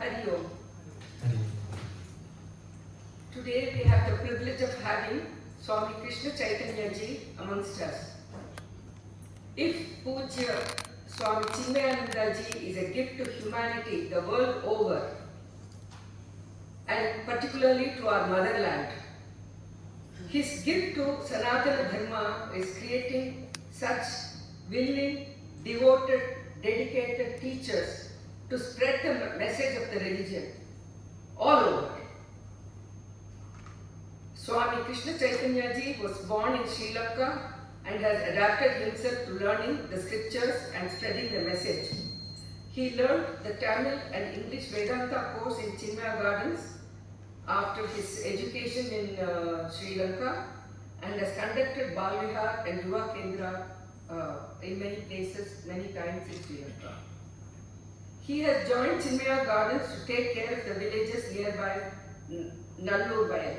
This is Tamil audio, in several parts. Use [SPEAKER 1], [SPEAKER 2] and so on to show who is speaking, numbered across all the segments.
[SPEAKER 1] Hari Om. Today we have the privilege of having Swami Krishna Chaitanya Ji amongst us. If Pujya Swami Chinmayananda Ji is a gift to humanity the world over, and particularly to our motherland, his gift to Sanatana Dharma is creating such willing, devoted, dedicated teachers to spread the message of the religion all over. Swami Krishna Chaitanya Ji was born in Sri Lanka and has adapted himself to learning the scriptures and spreading the message. He learned the Tamil and English Vedanta course in Chinmaya Gardens after his education in Sri Lanka, and has conducted Bal Vihar and Yuva Kendra in many places, many times in Sri Lanka. He has joined Chinmaya Gardens to take care of the villages nearby Nallur Bayal.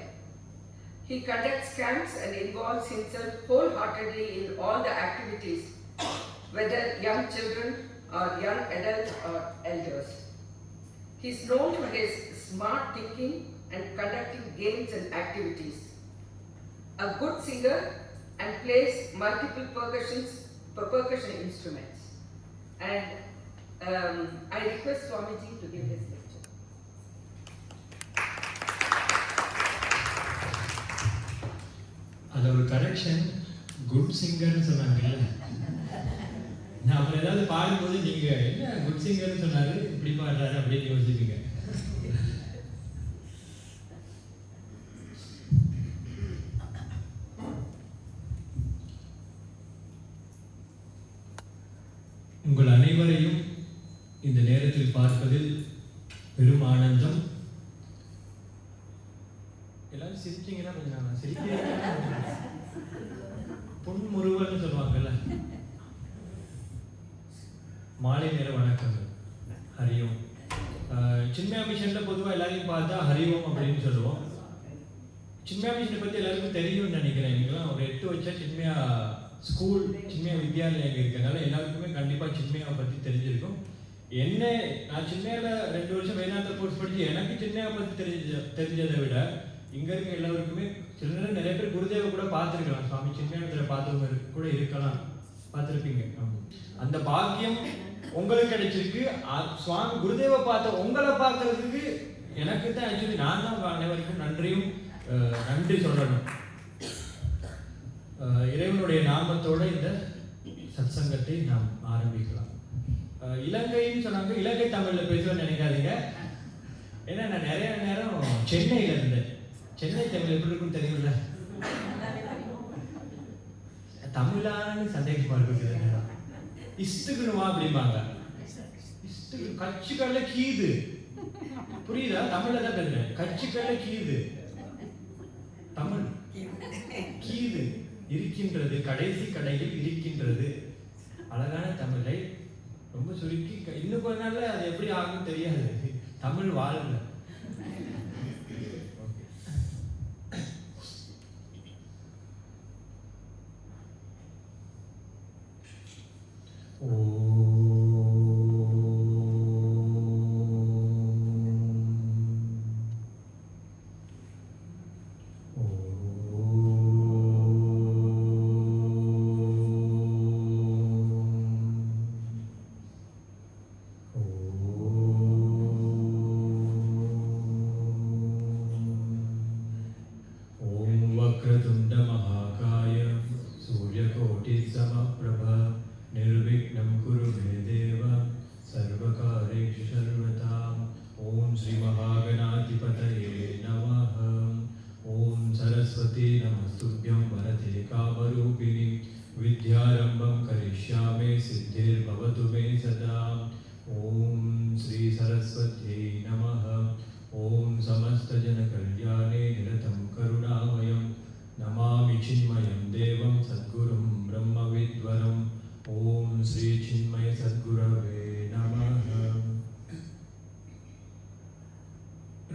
[SPEAKER 1] He conducts camps and involves himself wholeheartedly in all the activities, whether young children or young adults or elders. He is known for his smart thinking and conducting games and activities. A good singer and plays multiple percussion instruments. And I request Swamiji to give his lecture.
[SPEAKER 2] அது ஒரு கரெக்ஷன், குட் சிங்கர்னு சொன்னாங்கல்ல. நான் அப்புறம் ஏதாவது பாடும்போது நீங்க என்ன குட் சிங்கர்னு சொன்னாரு இப்படி பாடுறாரு அப்படின்னு யோசிப்பீங்க. உங்கள் அனைவரையும் இந்த நேரத்தில் பார்ப்பதில் பெரும் ஆனந்தம். எல்லாரும் சிரிச்சீங்கன்னா கொஞ்சம் நான் சிரிக்கிறேன். புன்முறுவல்னு சொல்லுவாங்கல்ல. மாலை நேர வணக்கங்கள். ஹரியோம். சின்மயா மிஷன்ல பொதுவாக எல்லாரையும் பார்த்தா ஹரியோம் அப்படின்னு சொல்லுவோம். சின்மயா மிஷனை பற்றி எல்லாருக்கும் தெரியும்னு நினைக்கிறேன். நீங்களாம் ஒரு 8 வருஷம் சின்மயா ஸ்கூல், சின்மயா வித்யாலயம் இருக்கிறதுனால எல்லாருக்குமே கண்டிப்பாக சின்மயாவை பற்றி தெரிஞ்சிருக்கும். என்ன, நான் சின்மயாவில் 2 வருஷம் வேதாந்த கோர்ஸ் படித்து எனக்கு சின்மயாவை பற்றி தெரிஞ்சதை விட இங்கே இருக்க எல்லாருக்குமே சில நேரம் நிறைய பேர் குருதேவை கூட பார்த்துருக்கலாம். சுவாமி சின்மயானத்தில் பார்த்தவங்க கூட இருக்கலாம், பார்த்துருப்பீங்க. அந்த பாக்கியம் உங்களுக்கு கிடைச்சிருக்கு. சுவாமி குருதேவை பார்த்த உங்களை பார்க்கறதுக்கு எனக்கு தான் ஆக்சுவலி நான் தான் அனைவருக்கும் நன்றி சொல்லணும். இறைவனுடைய நாமத்தோட இந்த சத்சங்கத்தை நாம் ஆரம்பிக்கலாம். இலங்கைன்னு சொன்னாங்க, இலங்கை தமிழில் பேசுவேன்னு நினைக்காதீங்க. ஏன்னா நான் நிறைய நேரம் சென்னையில் இருந்தேன். சென்னை தமிழ் எப்படி இருக்குன்னு தெரியும்ல. தமிழான்னு சந்தேகமா இருக்குது. இஷ்டுக்குனுமா அப்படிம்பாங்க. இஷ்டு கட்சிக்கல்ல கீது, புரியுதா? தமிழ்ல தான் பேசுறேன். கட்சிக்கல்ல கீது, தமிழ் கீது இருக்கின்றது, கடைசி கடையில் இருக்கின்றது. அழகான தமிழை ரொம்ப சுருக்கி இன்னும் கொஞ்ச நாள்ல அது எப்படி ஆகும் தெரியாது. தமிழ் வாழ்ல.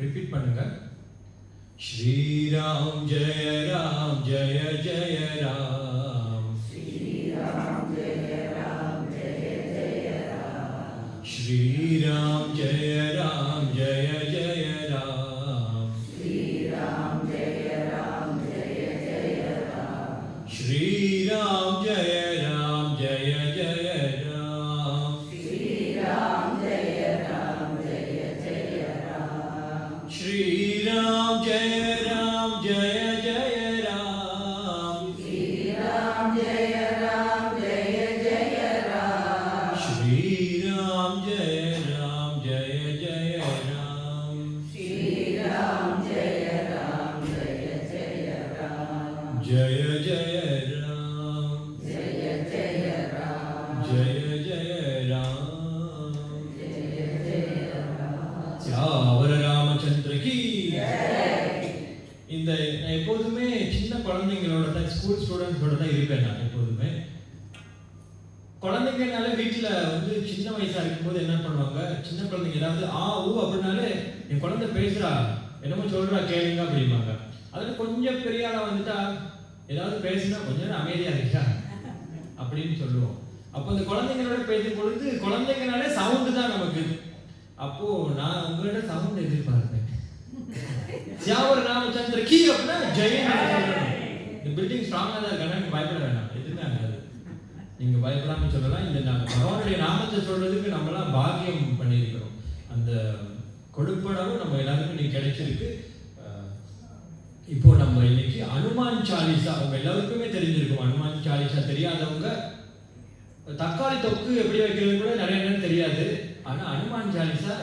[SPEAKER 2] ரிப்பீட் பண்ணுங்க. ஸ்ரீராம் ஜெய ராம் ஜெய ஜெய ராம். ஸ்ரீராம் ஜெய ராம் ஜெய ஜெய ராம். ஸ்ரீராம் ஜெய ராம் ஜெய குழந்தைங்கனால வீட்டில் வந்து சின்ன வயசா இருக்கும்போது என்ன பண்ணுவாங்க, சின்ன குழந்தைங்க ஏதாவது ஊ அப்படின்னாலே என் குழந்தை பேசுறா, என்னமோ சொல்றா கேளுங்க அப்படிம்பாங்க. அதில் கொஞ்சம் பெரிய ஆளா வந்துட்டா ஏதாவது பேசுனா கொஞ்ச நேரம் அமைதியா இருக்கா அப்படின்னு சொல்லுவோம். அப்போ அந்த குழந்தைங்களோட பேசும் பொழுது குழந்தைங்கனாலே சவுண்டு தான் நமக்கு. அப்போ நான் உங்களோட சவுண்ட் எதிர்பார்ப்பேன். சியாவர் ராமச்சந்திர கீ அப்படின்னா ஜெயன் சொல்லணும். இந்த பில்டிங் ஸ்ட்ராங்கா தான் இருக்காங்க, பயப்பட வேண்டாம், எதுவுமே ஆகாது. நீங்க பயப்படாம சொல்லலாம். இந்த பகவானுடைய நாமத்தை சொல்றதுக்கு நம்மளாம் பாக்கியம் பண்ணியிருக்கிறோம். அந்த கொடுப்பனவும் நம்ம எல்லாருக்கும் இன்னைக்கு கிடைச்சிருக்கு. இப்போ நம்ம இன்னைக்கு அனுமான் சாலிசா, அவங்க எல்லாருக்குமே தெரிஞ்சிருக்கும். அனுமான் சாலிசா தெரியாதவங்க தக்காளி தொக்கு எப்படி வைக்கிறது கூட நிறைய நேரம் தெரியாது. ஆனா அனுமான் சாலிசா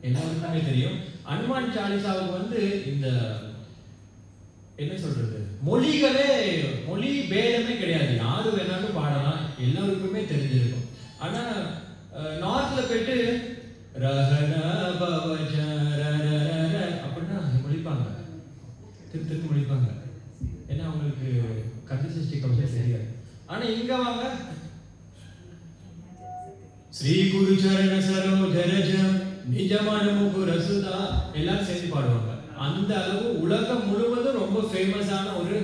[SPEAKER 2] எல்லாருக்குமே தெரியும். அனுமான் சாலிசாவுக்கு வந்து இந்த என்ன சொல்றது, மொழி பேதமே கிடையாது. யாரு வேணாலும் பாடலாம், எல்லாருக்குமே தெரிஞ்சிருக்கும். ஆனா நார்த்ல போயிட்டு அப்படின்னா முடிப்பாங்க, திருத்தி முடிப்பாங்க. ஏன்னா அவங்களுக்கு கன்சிஸ்டி கம்ப்ளீட் தெரியாது. ஆனா இங்க வாங்க, ஸ்ரீ குரு சரண சரோஜரஜம் நிஜமான முகுரசுதா எல்லாரும் சேர்ந்து பாடுவாங்க. அந்த அளவு உலகம் முழுவதும் ரொம்ப ஃபேமஸான ஒரு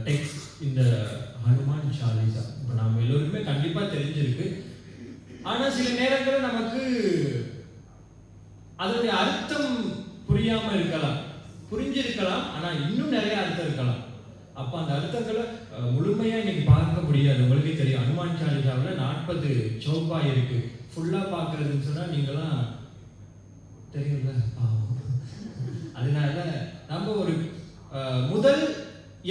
[SPEAKER 2] டெக்ஸ்ட் இந்த ஹனுமான் சாலிசா. இப்போ நம்ம எல்லோருக்குமே கண்டிப்பா தெரிஞ்சிருக்கு. ஆனா சில நேரங்களில் நமக்கு அதனுடைய அர்த்தம் புரியாம இருக்கலாம், புரிஞ்சிருக்கலாம். ஆனா இன்னும் நிறைய அர்த்தம் இருக்கலாம். அப்ப அந்த அர்த்தங்களை முழுமையா இன்னைக்கு பார்க்க முடியாது. உங்களுக்கே தெரியும், ஹனுமான் சாலிசாவில் 40 சௌப்பாய் இருக்கு. ஃபுல்லா பார்க்கறதுன்னு சொன்னா நீங்களாம் தெரியும்ல. அதனால நம்ம ஒரு முதல்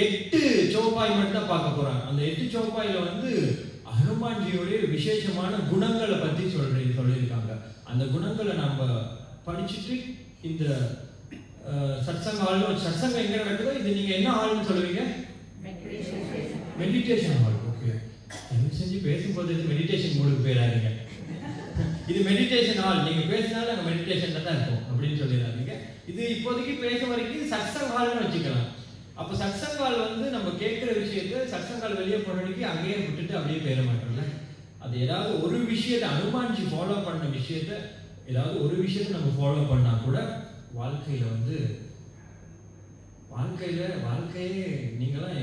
[SPEAKER 2] 8 சௌப்பாய் மட்டும் தான் பார்க்க போறோம். அந்த 8 சௌப்பாயில வந்து ஹனுமான்ஜியோடைய விசேஷமான குணங்களை பத்தி சொல்லியிருக்காங்க. அந்த குணங்களை நம்ம படிச்சுட்டு இந்த சத்சங்க ஹால், சத்சங்கம் எங்க நடக்குதோ இது நீங்க என்ன ஹால்னு சொல்லுவீங்க? Meditation hall. ஓகே, என்ன செஞ்சு பேசும்போது மெடிடேஷன் மூடுக்கு போயிடாதீங்க. இது மெடிடேஷன் ஹால், நீங்க பேசினாலும் அங்கே மெடிடேஷன்ல தான் இருக்கும் அப்படின்னு சொல்லிடாதீங்க. இது இப்போதைக்கு பேச வரைக்கும் சத்சங்க ஹால்னு வச்சுக்கலாம். அப்போ சத்சங்க ஹால் வந்து நம்ம கேட்குற விஷயத்த சத்சங்க ஹால் வெளியே போனதுக்கு அங்கேயே விட்டுட்டு அப்படியே போயிட மாட்டோம்ல. அது ஏதாவது ஒரு விஷயத்தை அனுமான்ஜி ஃபாலோ பண்ண விஷயத்த, ஏதாவது ஒரு விஷயத்தை நம்ம ஃபாலோ பண்ணா கூட வாழ்க்கையே நீங்களாம்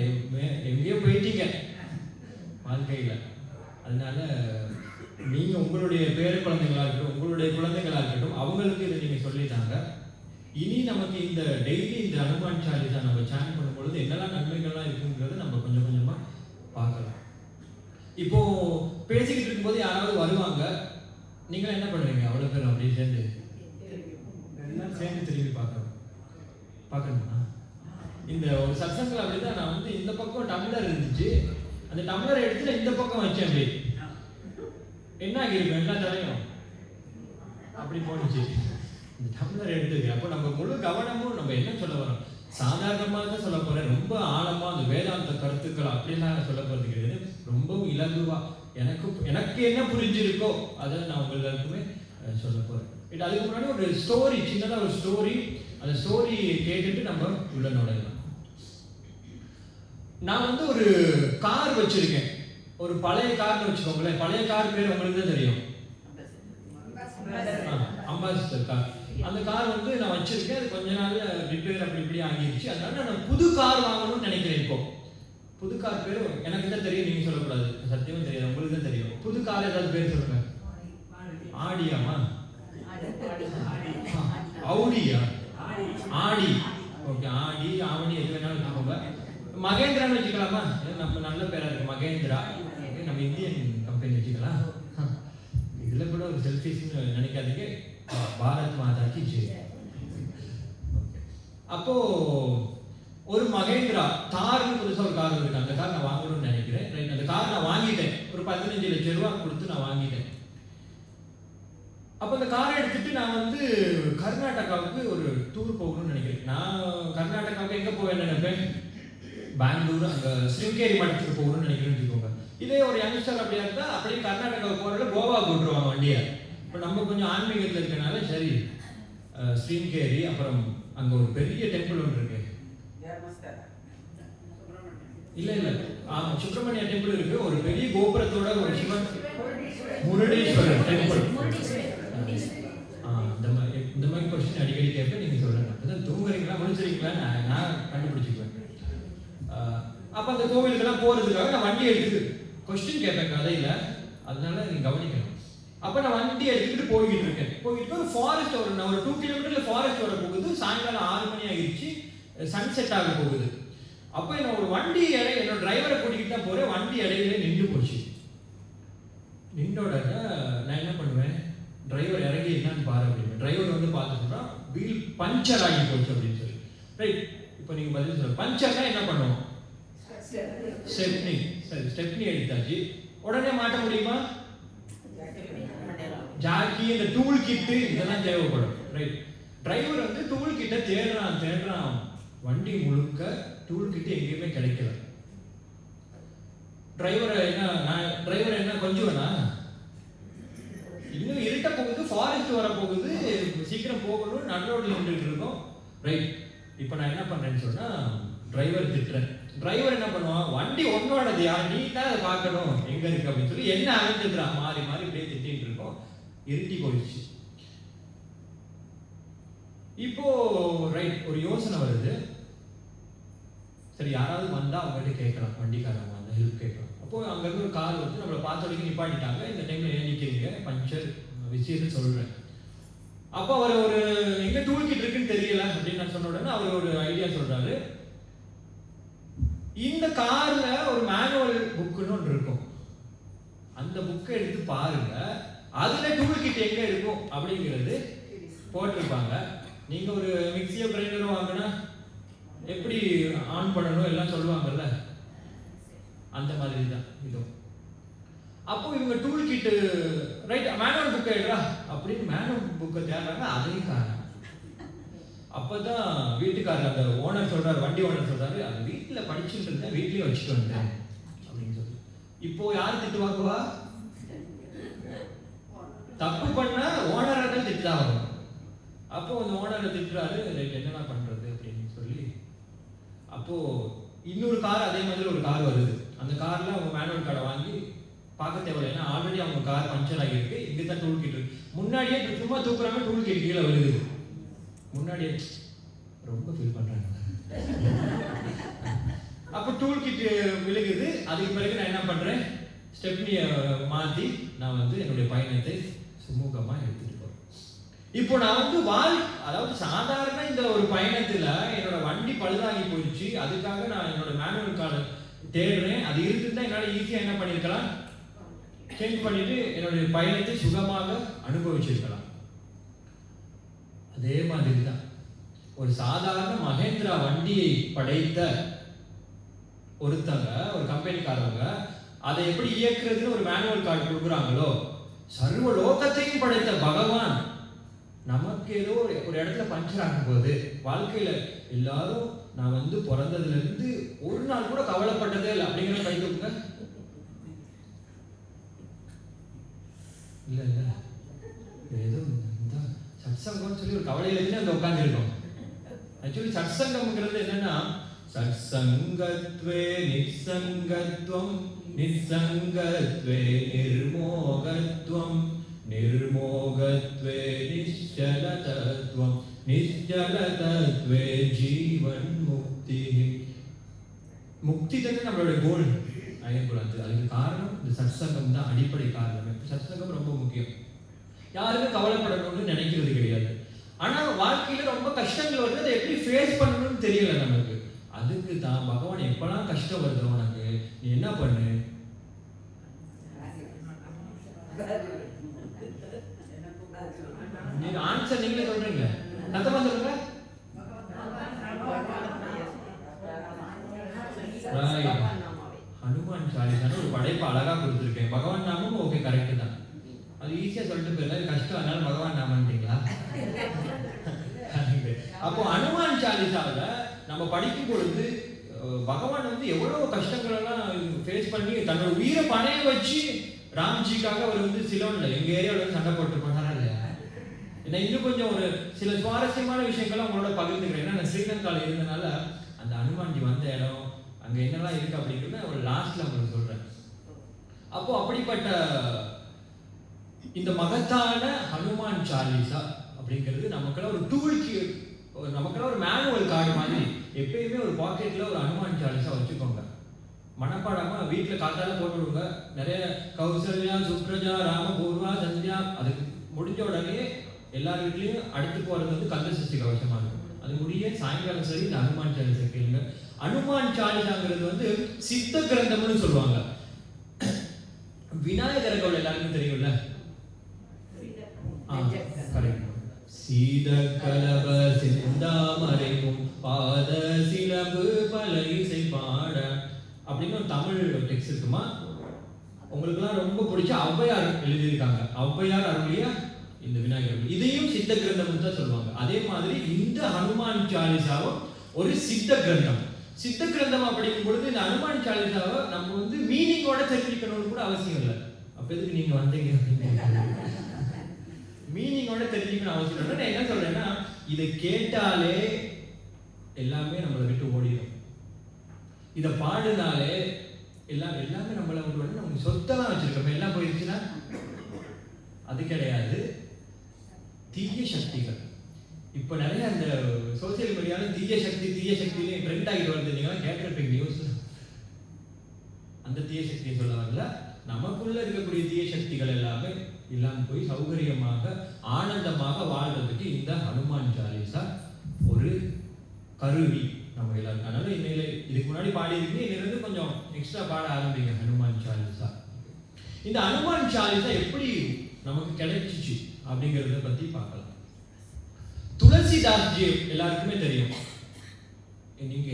[SPEAKER 2] எங்கேயோ போயிட்டீங்க வாழ்க்கையில. அதனால நீங்க உங்களுடைய பேர குழந்தைங்களா இருக்கட்டும், உங்களுடைய குழந்தைகளா இருக்கட்டும், அவங்களுக்கு இதை நீங்க சொல்லிட்டாங்க. இனி நமக்கு இந்த டெய்லி இந்த ஹனுமான் சாலிசா நம்ம சேன் பண்ணும்பொழுது என்னெல்லாம் நன்மைகள்லாம் இருக்குங்கிறத நம்ம கொஞ்சம் கொஞ்சமா பார்க்கலாம். இப்போ பேசிக்கிட்டு இருக்கும்போது யாராவது வருவாங்க, நீங்க என்ன பண்ணுவீங்க? அவ்வளவு பேர் அப்படியே சேர்ந்து திரும்பி பார்க்கணுமா? இந்த ஒரு சத்சங்கத்தில் அப்படிதான். நான் வந்து இந்த பக்கம் டம்ளர் இருந்துச்சு, அந்த டம்ளர் எடுத்து இந்த பக்கம் வச்சேன். அப்படி என்ன ஆகிருக்கும்? எல்லா தலையும் அப்படி போனுச்சு. இந்த டம்ளர் எடுத்துருக்கு. அப்போ நம்ம முழு கவனமும் நம்ம என்ன சொல்ல வரோம்? சாதாரணமாக தான் சொல்ல போறேன். ரொம்ப ஆழமா அந்த வேதாந்த கருத்துக்கள் அப்படிலாம் சொல்ல போறது கிடையாது. ரொம்பவும் இலகுவா எனக்கு என்ன புரிஞ்சிருக்கோ அதை நான் உங்களுக்கு சொல்ல போறேன். அதுக்கு முன்னாடி ஒரு ஸ்டோரி, சின்னதாக ஒரு ஸ்டோரி. அந்த ஸ்டோரி கேட்டுட்டு நம்ம உள்ள நுழையலாம். நான் வந்து ஒரு கார் வச்சிருக்கேன், ஒரு பழைய கார்னு வச்சுக்கோங்களேன். பழைய கார் பேர் உங்களுக்கு தான் தெரியும், அம்பாசிடர் கார். அந்த கார் வந்து நான் வச்சிருக்கேன். அது கொஞ்ச நாள் ரிப்பேர் அப்படி இப்படி ஆகிடுச்சு. அதனால நான் புது கார் வாங்கணும்னு நினைக்கிறேன். இப்போ புது கார் பேர் எனக்கு தான் தெரியும், நீங்க சொல்லக்கூடாது, சத்தியமா தெரியாது, உங்களுக்கு தான் தெரியும். புது கார் ஏதாவது பேர் சொல்லுங்க. ஆடியாமா? அவுடியா? ஆடி. ஓகே, ஆடி, ஆவணி எது வேணாலும் வச்சுக்கோங்க. மகேந்திரான்னு வச்சுக்கலாமா? நம்ம நல்ல பேரா இருக்கு, மகேந்திரா. நம்ம இந்தியன் கம்பெனி வச்சுக்கலாம். இதுல கூட ஒரு செல்ஃபிஷ்னு நினைக்காதீங்க. பாரத் மாதாக்கு ஜெய். அப்போ ஒரு மகேந்திரா தார்னு புதுசாக ஒரு கார் இருக்கு. அந்த கார் நான் வாங்கணும்னு நினைக்கிறேன். அந்த கார் நான் வாங்கிட்டேன். ஒரு 15 லட்சம் ரூபா கொடுத்து நான் வாங்கிட்டேன். அப்போ அந்த காரை எடுத்துட்டு நான் வந்து கர்நாடகாவுக்கு ஒரு டூர் போகணும்னு நினைக்கிறேன். நான் கர்நாடகாவுக்கு எங்கே போவேன்னு நினைப்பேன்? பெங்களூர், அங்கே ஸ்ருங்கேரி மடத்துக்கு போகணும்னு நினைக்கிறேன்னு வச்சுக்கோங்க. இதே ஒரு யங்ஸ்டர் அப்படியா இருந்தால் அப்படியே கர்நாடகாவுக்கு போகிறதுல கோவா போட்டுருவாங்க வண்டியை. இப்போ நம்ம கொஞ்சம் ஆன்மீகத்தில் இருக்கனால சரி ஸ்ருங்கேரி, அப்புறம் அங்கே ஒரு பெரிய டெம்பிள் ஒன்று இருக்கு. இல்லை சுப்பிரமணிய டெம்பிள் இருக்கு. ஒரு பெரிய கோபுரத்தோட ஒரு சிவன் அந்த கோவிலுக்கெல்லாம் போகிறதுக்காக நான் வண்டி எடுத்துட்டு கொஸ்டின் கேட்பேன் கதையில், அதனால நீங்கள் கவனிக்கணும். அப்போ நான் வண்டி எடுத்துக்கிட்டு போய்கிட்டு இருக்கேன். ஒரு ஃபாரஸ்ட் நான் ஒரு 2 கிலோமீட்டரில் ஃபாரஸ்ட் வர போகுது. சாயங்காலம் 6 மணி ஆகிடுச்சு, சன்செட் ஆக போகுது. அப்போ என்னோட வண்டி என்னோட டிரைவரை கூட்டிகிட்டு தான் போகிறேன். வண்டி இடையில நின்று போச்சு. நின்றோட நான் என்ன பண்ணுவேன், டிரைவர் இறங்கி என்னன்னு பாரு அப்படின்னு. டிரைவர் வந்து பார்த்து சொல்கிறான், வீல் பஞ்சர் ஆகி போச்சு அப்படின்னு சொல்லி. ரைட், இப்போ நீங்கள் பதில் சொல்லுங்கள். பஞ்சர்னா என்ன பண்ணுவோம்? ஸ்டெப்னி. சரி, ஸ்டெப்னி எடுத்தாச்சு. உடனே மாட்ட முடியுமா? ஜாக்கி, இந்த டூல் கிட்டு இதெல்லாம் தேவைப்படும். ரைட், டிரைவர் வந்து டூல் கிட்ட தேடுறான். வண்டி முழுக்க டூல் கிட்ட எங்கேயுமே கிடைக்கல. டிரைவர் என்ன கொஞ்சம் இன்னும் இருட்ட போகுது, ஃபாரஸ்ட் வர போகுது, சீக்கிரம் போகணும், நடு ரோட்ல நின்றுட்டு இருக்கோம். ரைட், இப்போ நான் என்ன பண்றேன்னு சொன்னா டிரைவர் திட்டுறேன். டிரைவர் என்ன பண்ணுவான், வண்டி ஒன்னோடது யார், நீ தான் அதை பார்க்கணும் எங்க இருக்கு அப்படின்னு சொல்லி என்ன அழைத்துக்கிறான். மாறி மாறி இப்படியே திட்டிட்டு இருக்கோம். இருட்டி போயிடுச்சு. இப்போ ரைட், ஒரு யோசனை வருது. சரி, யாராவது வந்தா அவங்ககிட்ட கேட்கலாம், வண்டிக்காரங்க வந்து ஹெல்ப் கேட்கலாம். அப்போ அங்க இருந்து ஒரு கார் வந்து நம்மளை பார்த்த வரைக்கும் நிப்பாட்டிட்டாங்க. இந்த டைம்ல ஏன் நிக்கிறீங்க, பஞ்சர் விஷயத்தை சொல்றேன். அப்போ அவர் ஒரு எங்க டூல் கிட் இருக்குன்னு தெரியல அப்படின்னு நான் சொன்ன உடனே அவர் ஒரு ஐடியா சொல்றாரு. இந்த கார்ல ஒரு மேனுவல் புக்குன்னு ஒன்று இருக்கும், அந்த புக்கை எடுத்து பாருங்க, அதுல டூல் கிட் எங்க இருக்கும் அப்படிங்கிறது போட்டிருப்பாங்க. நீங்க ஒரு மிக்சியோ கிரைண்டரோ வாங்கினா எப்படி ஆன் பண்ணணும் எல்லாம் சொல்லுவாங்கல்ல, அந்த மாதிரி தான் இதுவும். அப்போ இவங்க டூல் கிட்டு ரைட் மேனுவல் புக்கை எடுறா அப்படின்னு மேனுவல் புக்கை தேடுறாங்க, அதையும் காரணம். அப்பதான் வீட்டுக்காரர் அந்த ஓனர் சொல்றாரு, வண்டி ஓனர் சொல்றாரு, அது வீட்டுல படிச்சுட்டு இருந்தேன், வீட்லயே வச்சுட்டு வந்தேன் அப்படின்னு சொல்லி. இப்போ யார் திட்டு வாங்குவா? தப்பு பண்ணா ஓனரை தான் திட்டுதான் வரும். அப்போ அந்த ஓனரை திட்டுறாரு, என்னடா பண்றது அப்படின்னு சொல்லி. அப்போ இன்னொரு கார் அதே மாதிரி ஒரு கார் வருது. அந்த கார்ல அவங்க மேனுவல் கார்டை வாங்கி பார்க்க தேவையில்லை, ஏன்னா ஆல்ரெடி அவங்க கார் பஞ்சர் ஆகியிருக்கு. இங்கே தான் டூல் கிட் இருக்கு. முன்னாடியே சும்மா தூக்குறாங்க, டூல் கிட் கீழே விழுகுது. முன்னாடியே ரொம்ப ஃபீல் பண்றாங்க. அப்போ டூல் கிட் விழுகுது. அதுக்கு பிறகு நான் என்ன பண்றேன், ஸ்டெப்னியை மாற்றி நான் வந்து என்னுடைய பயணத்தை சுமூகமா எடுத்துட்டு போறேன். இப்போ நான் வந்து அதாவது சாதாரண இந்த ஒரு பயணத்துல என்னோட வண்டி பழுதாகி போயிடுச்சு. அதுக்காக நான் என்னோட மேனுவல் கார்டு தேடுறேன். அது இருக்குன்னா என்னால ஈஸியா என்ன பண்ணிருக்கலாம், சேஞ்ச் பண்ணிட்டு என்னுடைய பயணத்தை சுகமாக அனுபவிச்சிருக்கலாம். அதே மாதிரி தான் ஒரு சாதாரண மகேந்திரா வண்டியை படைத்த ஒருத்தங்க, ஒரு கம்பெனிக்காரங்க அதை எப்படி இயக்குறதுன்னு ஒரு மேனுவல் கார்டு கொடுக்குறாங்களோ, சர்வ லோகத்தையும் படைத்த பகவான் நமக்கு ஏதோ ஒரு இடத்துல பஞ்சர் ஆகும் போது வாழ்க்கையில எல்லாரும் நான் வந்து பிறந்ததுல இருந்து ஒரு நாள் கூட கவலைப்பட்டதே இல்லை அப்படிங்கிற கைதுங்க. இல்ல இல்ல ஏதோ இந்த சத்சங்கம்னு சொல்லி ஒரு கவலையில இருந்து அங்க உட்கார்ந்து இருக்கோம். ஆக்சுவலி சத்சங்கம்ங்கிறது என்னன்னா, சத்சங்கத்வே நிசங்கத்வம், நிசங்கத்வே நிர்மோகத்வம், நிர்மோகத்வே நிശ്ചலதத்வம், நிശ്ചலதத்வே ஜீவன் முக்தி. முக்தி தான் நம்மளோட கோல். அதுக்கு காரணம் இந்த சத்சங்கம் தான், அடிப்படை காரணமே. சத்சங்கம் ரொம்ப முக்கியம். யாருமே கவலைப்படணும்னு நினைக்கிறது கிடையாது. ஆனா வாழ்க்கையில ரொம்ப கஷ்டங்கள் வருது, அதை எப்படி ஃபேஸ் பண்ணணும்னு தெரியல நமக்கு. அதுக்கு தான் பகவான் எப்பெல்லாம் கஷ்டம் வருது உனக்கு, நீ என்ன பண்ணு, நீங்க ஆன்சர் நீங்களே சொல்றீங்க, சத்தமா சொல்லுங்க. ஹனுமான் சாலிசான ஒரு படைப்பு அழகா கொடுத்துருக்கேன். பகவான் நாமும் ஓகே கரெக்ட் தான், அது ஈஸியா சொல்லிட்டு போயிடலாம். கஷ்டம் அதனால பகவான் நாமன்றீங்களா? அப்போ ஹனுமான் சாலிசாவில் நம்ம படிக்கும் பொழுது பகவான் வந்து எவ்வளவு கஷ்டங்கள் எல்லாம் ஃபேஸ் பண்ணி தன்னோட உயிரை பணைய வச்சு ராம்ஜிக்காக அவர் வந்து சிலோன்ல எங்க ஏரியாவில் வந்து சண்டை போட்டு போனாரா இல்லையா? என்ன இன்னும் கொஞ்சம் ஒரு சில சுவாரஸ்யமான விஷயங்கள்லாம் உங்களோட பகிர்ந்துக்கிறேன். ஏன்னா நான் ஸ்ரீலங்காவில் இருந்தனால அந்த ஹனுமான்ஜி வந்த இடம் அங்க என்னெல்லாம் இருக்கு அப்படிங்கிறத ஒரு லாஸ்ட்ல உங்களுக்கு சொல்றேன். அப்போ அப்படிப்பட்ட இந்த மகத்தான ஹனுமான் சாலிசா அப்படிங்கிறது நமக்கெல்லாம் ஒரு டூல்க்கு, நமக்கெல்லாம் ஒரு மேனுவல் கார்டு மாதிரி. எப்பயுமே ஒரு பாக்கெட்ல ஒரு ஹனுமான் சாலிசா வச்சுக்கோங்க. மனப்பாடமா வீட்டில் காத்தால போட்டு விடுங்க. நிறைய கௌசல்யா சுப்ரஜா ராமபூர்வா சந்தியா, அதுக்கு முடிஞ்ச உடனே எல்லார் வீட்லையும் அடுத்து போகிறது வந்து கந்த சஷ்டி கவசமாக இருக்கும். அது முடிய சாயங்காலம் சரி இந்த ஹனுமான் சாலிசா கேளுங்க. ஹனுமான் சாலிசாங்கிறது வந்து சித்த கிரந்தம்னு சொல்லுவாங்க. விநாயகர் கவுல் எல்லாருக்கும் தெரியும்ல. சீத கலப சிந்தாமரைக்கும் பாத சிலம்பு பல இசை பாட அப்படின்னு ஒரு தமிழ் டெக்ஸ்ட் இருக்குமா. உங்களுக்குலாம் ரொம்ப பிடிச்ச ஔவையார் எழுதியிருக்காங்க. ஔவையார் அருளிய இந்த விநாயகர், இதையும் சித்த கிரந்தம் தான் சொல்லுவாங்க. அதே மாதிரி இந்த ஹனுமான் சாலிசாவும் ஒரு சித்த கிரந்தம். சித்த கிரந்தம் அப்படிங்கும் பொழுது இந்த ஹனுமான் சாலிசாவை நம்ம வந்து மீனிங்கோட தெரிஞ்சுக்கணும்னு கூட அவசியம் இல்லை. அப்ப எதுக்கு நீங்க வந்தீங்க அப்படின்னு மீனிங்கோட தெரிஞ்சுக்கணும் அவசியம் இல்லை. நான் என்ன சொல்றேன்னா, இதை கேட்டாலே எல்லாமே நம்மளை விட்டு ஓடிடும். இதை பாடுனாலே எல்லாமே நம்மளை விட்டு நமக்கு சொத்தெல்லாம் வச்சிருக்கோம் எல்லாம் போயிடுச்சுன்னா அது கிடையாது. தீய சக்திகள் இப்ப நிறைய அந்த சோசியல் மீடியால தீய சக்தின்னு ட்ரெண்ட் ஆகிட்டு வருது. நீங்களாம் கேட்டிருப்பீங்க நியூஸ். அந்த தீய சக்தியை சொல்ல வரல, நமக்குள்ள இருக்கக்கூடிய தீய சக்திகள் எல்லாமே இல்லாம போய் சௌகரியமாக ஆனந்தமாக வாழ்றதுக்கு இந்த ஹனுமான் சாலிசா ஒரு கருவி நம்ம எல்லாரும். அதனால இன்னையில இதுக்கு முன்னாடி பாடி இருக்கு, இன்னிலிருந்து கொஞ்சம் எக்ஸ்ட்ரா பாட ஆரம்பிங்க ஹனுமான் சாலிசா. இந்த ஹனுமான் சாலிசா எப்படி நமக்கு கிடைச்சிச்சு அப்படிங்கிறத பத்தி பார்க்கலாம். துளசிதாஸ் ஜி எல்லாருக்குமே தெரியும். நீங்க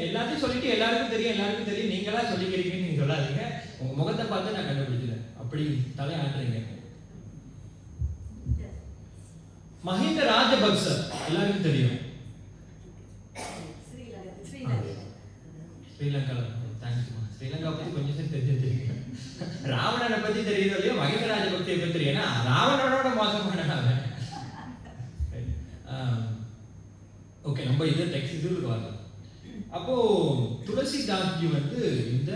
[SPEAKER 2] எல்லாத்தையும் சொல்லிட்டு எல்லாருக்கும் தெரியும் நீங்களா சொல்லிக்கிறீங்கன்னு நீங்க சொல்லாதீங்க. உங்க முகத்தை பார்த்து நான் கண்டுபிடிச்சல அப்படி தலையாட்டுறீங்க. மஹிந்த ராஜபக்ச எல்லாருக்கும் தெரியும். ஸ்ரீலங்கால தேங்க்ஸ்மா. ஸ்ரீலங்கா பத்தி கொஞ்சம் தெரிஞ்சிருக்கீங்க. ராவணனை பத்தி தெரியுதோ இல்லையோ, மஹிந்த ராஜபக்சே பத்தி தெரியும். ஏன்னா ராவணனோட மோசமான. ஓகே, நம்ம இதை டெக்ஸ்ட் இதுக்கு வரலாம். அப்போ துளசிதாஸ்ஜி வந்து இந்த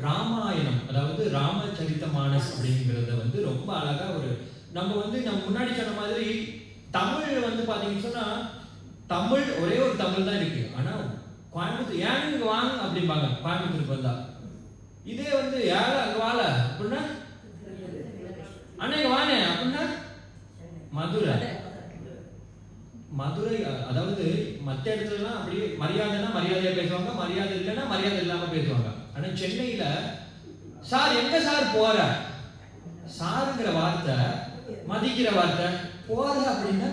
[SPEAKER 2] ராமாயணம், அதாவது ராமச்சரித்தமானஸ் அப்படிங்கிறத வந்து ரொம்ப அழகா ஒரு நம்ம முன்னாடி சொன்ன மாதிரி தமிழ் வந்து பாத்தீங்கன்னு சொன்னா தமிழ் ஒரே ஒரு தமிழ் தான் இருக்கு. ஆனா கோயம்புத்தூர் ஏன் இங்க வாங்க அப்படிம்பாங்க கோயம்புத்தூருக்கு வந்தா. இதே வந்து யார அங்க வாழ அப்படின்னா அன்னைக்கு வானே அப்படின்னா மதுரை. அதாவது மற்ற இடத்துலலாம் அப்படியே மரியாதைனா மரியாதையா பேசுவாங்க, மரியாதை இல்லைன்னா மரியாதை இல்லாம பேசுவாங்க. ஆனா சென்னையில சார் எங்க சார் போற, சாருங்கிற வார்த்தை மதிக்கிற வார்த்தை. போற அப்படின்னா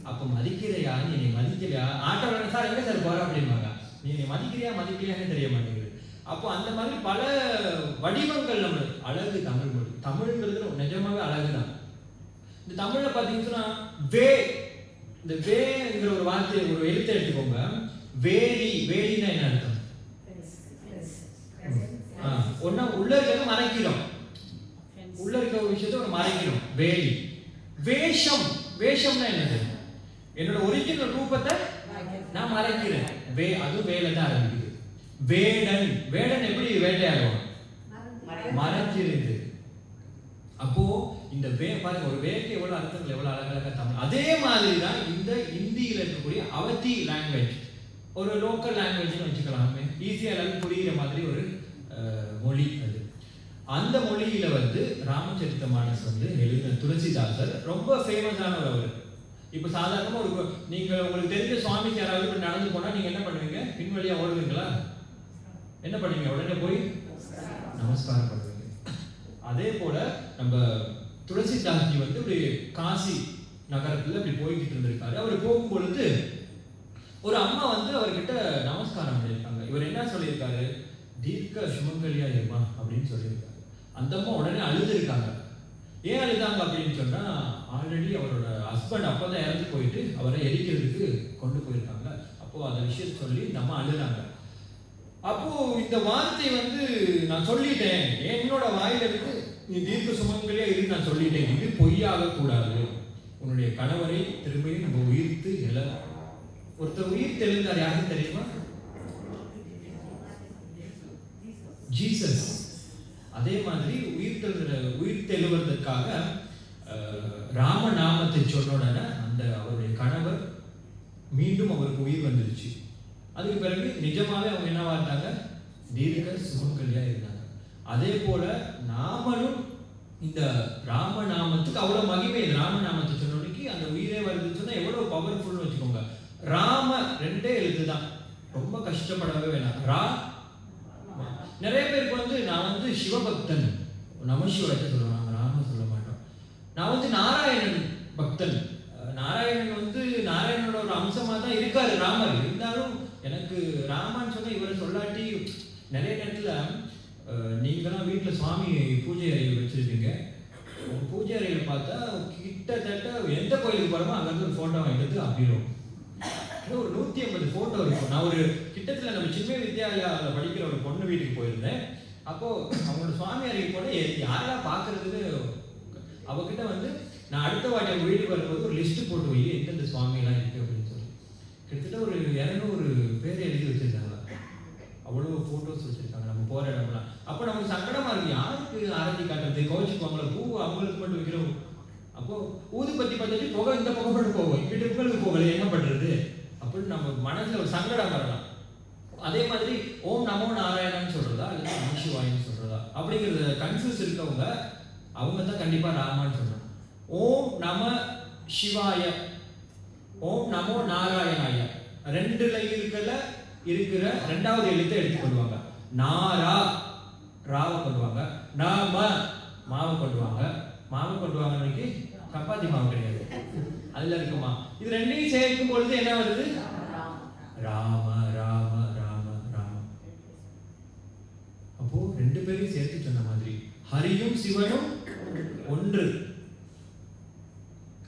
[SPEAKER 2] அப்ப மதிக்கிறையா, நீ மதிக்கலையா? ஆட்டோல சார் எங்க சார் போற அப்படின்பாங்க. நீ மதிக்கிறியான்னு தெரிய மாட்டேங்குது. அப்போ அந்த மாதிரி பல வடிவங்கள் நம்ம அழகு தமிழ் மொழி. தமிழ்ங்கிறது நிஜமாவே அழகுதான். இந்த தமிழ்ல பாத்தீங்கன்னா இந்த வேங்கிற ஒரு வார்த்தை, ஒரு எழுத்தை எடுத்துக்கோங்க. வேலின்னா என்ன அர்த்தம்? ஒன்னா உள்ள இருக்கிறத மறைக்கிறோம், உள்ள இருக்க ஒரு விஷயத்தை ஒரு மறைக்கிறோம். வேலி. வேஷம்னா என்னது? என்னோட ஒரிஜினல் ரூபத்தை நான் மறைக்கிறேன். அதுவும் வேலை தான் ஆரம்பிக்குது. வேடன் எப்படி வேட்டையாடுவான்? மறைக்கிறது. அப்போ இந்த பாருங்க, ஒரு வேலைக்கு எவ்வளவு அர்த்தங்கள், எவ்வளவு அழகழகா தமிழ். அதே மாதிரி தான் இந்த இந்தியில இருக்கக்கூடிய அவதி லாங்குவேஜ், ஒரு லோக்கல் லாங்குவேஜ்னு வச்சுக்கலாமே, ஈஸியா எல்லாரும் புரிகிற மாதிரி ஒரு மொழி அது. அந்த மொழியில வந்து ராமச்சரித்தமானஸ் வந்து எழுதின துளசிதாசர் ரொம்ப ஃபேமஸான ஒரு. இப்ப சாதாரணமா நீங்க உங்களுக்கு தெரிஞ்ச சுவாமி யாராவது இப்படி நடந்து போனா நீங்க என்ன பண்ணுவீங்க? பின்வழியா ஓடுவீங்களா? என்ன பண்ணுவீங்க? உடனே போய் நமஸ்காரம் பண்ணுவீங்க. அதே போல நம்ம துளசிதாஸ்ஜி வந்து இப்படி காசி நகரத்துல இப்படி போய்கிட்டு இருந்திருக்காரு. அவர் போகும்பொழுது ஒரு அம்மா வந்து அவர்கிட்ட நமஸ்காரம் பண்ணியிருக்காங்க. இவர் என்ன சொல்லியிருக்காரு? தீர்க்க சுமங்கலியா இருமா அப்படின்னு சொல்லியிருக்காரு. அந்த அம்மா உடனே அழுதுருக்காங்க. ஏன் அழுதாங்க அப்படின்னு சொன்னா, ஆல்ரெடி அவரோட ஹஸ்பண்ட் அப்பதான் இறந்து போயிட்டு அவரை எரிக்கிறதுக்கு கொண்டு போயிருக்காங்க. அப்போ அந்த விஷயத்தை சொல்லி இந்த அம்மா அழுதாங்க. அப்போ இந்த வார்த்தை வந்து நான் சொல்லிட்டேன், என்னோட வாயில இருந்து நீ தீர்க்க சுமங்கலியா இருக்கு நான் சொல்லிட்டேன், இது பொய்யாக கூடாது. உன்னுடைய கணவரை திரும்பி நம்ம உயிர்த்து ஒருத்தர் உயிர் தெழுந்தார். யாருன்னு தெரியுமா? ஜீசஸ். அதே மாதிரி உயிர் தெழுவதற்காக ராமநாமத்தை சொன்ன உடனே அந்த அவருடைய கணவர் மீண்டும் அவருக்கு உயிர் வந்துருச்சு. அதுக்கு பிறகு நிஜமாவே அவங்க என்னவா இருந்தாங்க, தீர்க்க சுமங்கலியா இருந்தாங்க. அதே போல நாமளும் இந்த ராமநாமத்துக்கு அவ்வளவு மகிமை. ராமநாமத்தை சொன்னோன்னைக்கு அந்த உயிரே வருதுன்னு சொன்னா எவ்வளவு பவர்ஃபுல்னு வச்சுக்கோங்க. ராம 2 எழுத்து தான், ரொம்ப கஷ்டப்படவே வேணாம். ரா. நிறைய பேருக்கு வந்து நான் வந்து சிவபக்தன், நமசிவாயத்தை சொல்லுவாங்க, நாங்கள் ராம சொல்ல மாட்டோம். நான் வந்து நாராயணன் பக்தன். நாராயணன் வந்து நாராயணனோட ஒரு அம்சமா தான் இருக்காரு ராமர். இருந்தாலும் எனக்கு ராமான்னு சொன்னா இவரை சொல்லாட்டி நிறைய நேரத்துல நீங்களாம் வீட்டில் சுவாமி பூஜை அறையில் வச்சிருக்கீங்க. உங்க பூஜை அறையில் பார்த்தா கிட்டத்தட்ட எந்த கோயிலுக்கு போறோமோ அங்கிருந்து ஒரு போட்டோ வாங்கிட்டு அப்படிரும். ஒரு 150 போட்டோ இருக்கும். நான் ஒரு கிட்டத்தில் நம்ம சின்ன வித்யாலயாவில் படிக்கிற ஒரு பொண்ணு வீட்டுக்கு போயிருந்தேன். அப்போ அவங்களோட சுவாமி அறைக்கு போன யாரெல்லாம் பார்க்கறதுன்னு அவகிட்ட வந்து நான் அடுத்த வாட்டி அவங்க வீட்டுக்கு வரும்போது ஒரு லிஸ்ட் போட்டு வை எந்தெந்த சுவாமியெல்லாம் இருக்கு அப்படின்னு சொல்லி கிட்டத்தட்ட ஒரு 200 பேர் எழுதி வச்சிருந்தாங்க. அவ்வளோ ஃபோட்டோஸ் வச்சுருக்காங்க நம்ம போகிற இடம்லாம். அப்போ நமக்கு சங்கடமாக இருக்குது, யாருக்கு ஆரத்தி காட்டுறது, கோவிச்சுக்குவாங்களா, பூ அவங்களுக்கு மட்டும் வைக்கிறோம். அப்போது ஊதுபத்தி பற்றி போக இந்த பக்கம் மட்டும் போகும், இங்கிட்ட உங்களுக்கு போகலை, என்ன பண்ணுறது அப்படின்னு நம்ம மனசில் ஒரு சங்கடம் வரலாம். அதே மாதிரி ஓம் நமோ நாராயணன்னு சொல்கிறதா இல்லை நமசிவாயன்னு சொல்கிறதா அப்படிங்கிறத கன்ஃபியூஸ் இருக்கவங்க அவங்க தான் கண்டிப்பாக ராமான்னு சொல்லணும். ஓம் நம சிவாய, ஓம் நமோ நாராயணாய 2ல இருக்கிற 2வது எழுத்தை எடுத்துக்கொள்வாங்க. நாரா ராவை கொண்டுவாங்க, நாம மாவை கொண்டுவாங்க. மாவை கொண்டுவாங்க சப்பாத்தி மாவு கிடையாது, அதுல இருக்குமா. இது 2ஐயும் சேர்க்கும் பொழுது என்ன வருது? ராம ராம ராம ராம. அப்போ 2 பேரையும் சேர்த்து சொன்ன மாதிரி ஹரியும் சிவனும் ஒன்று.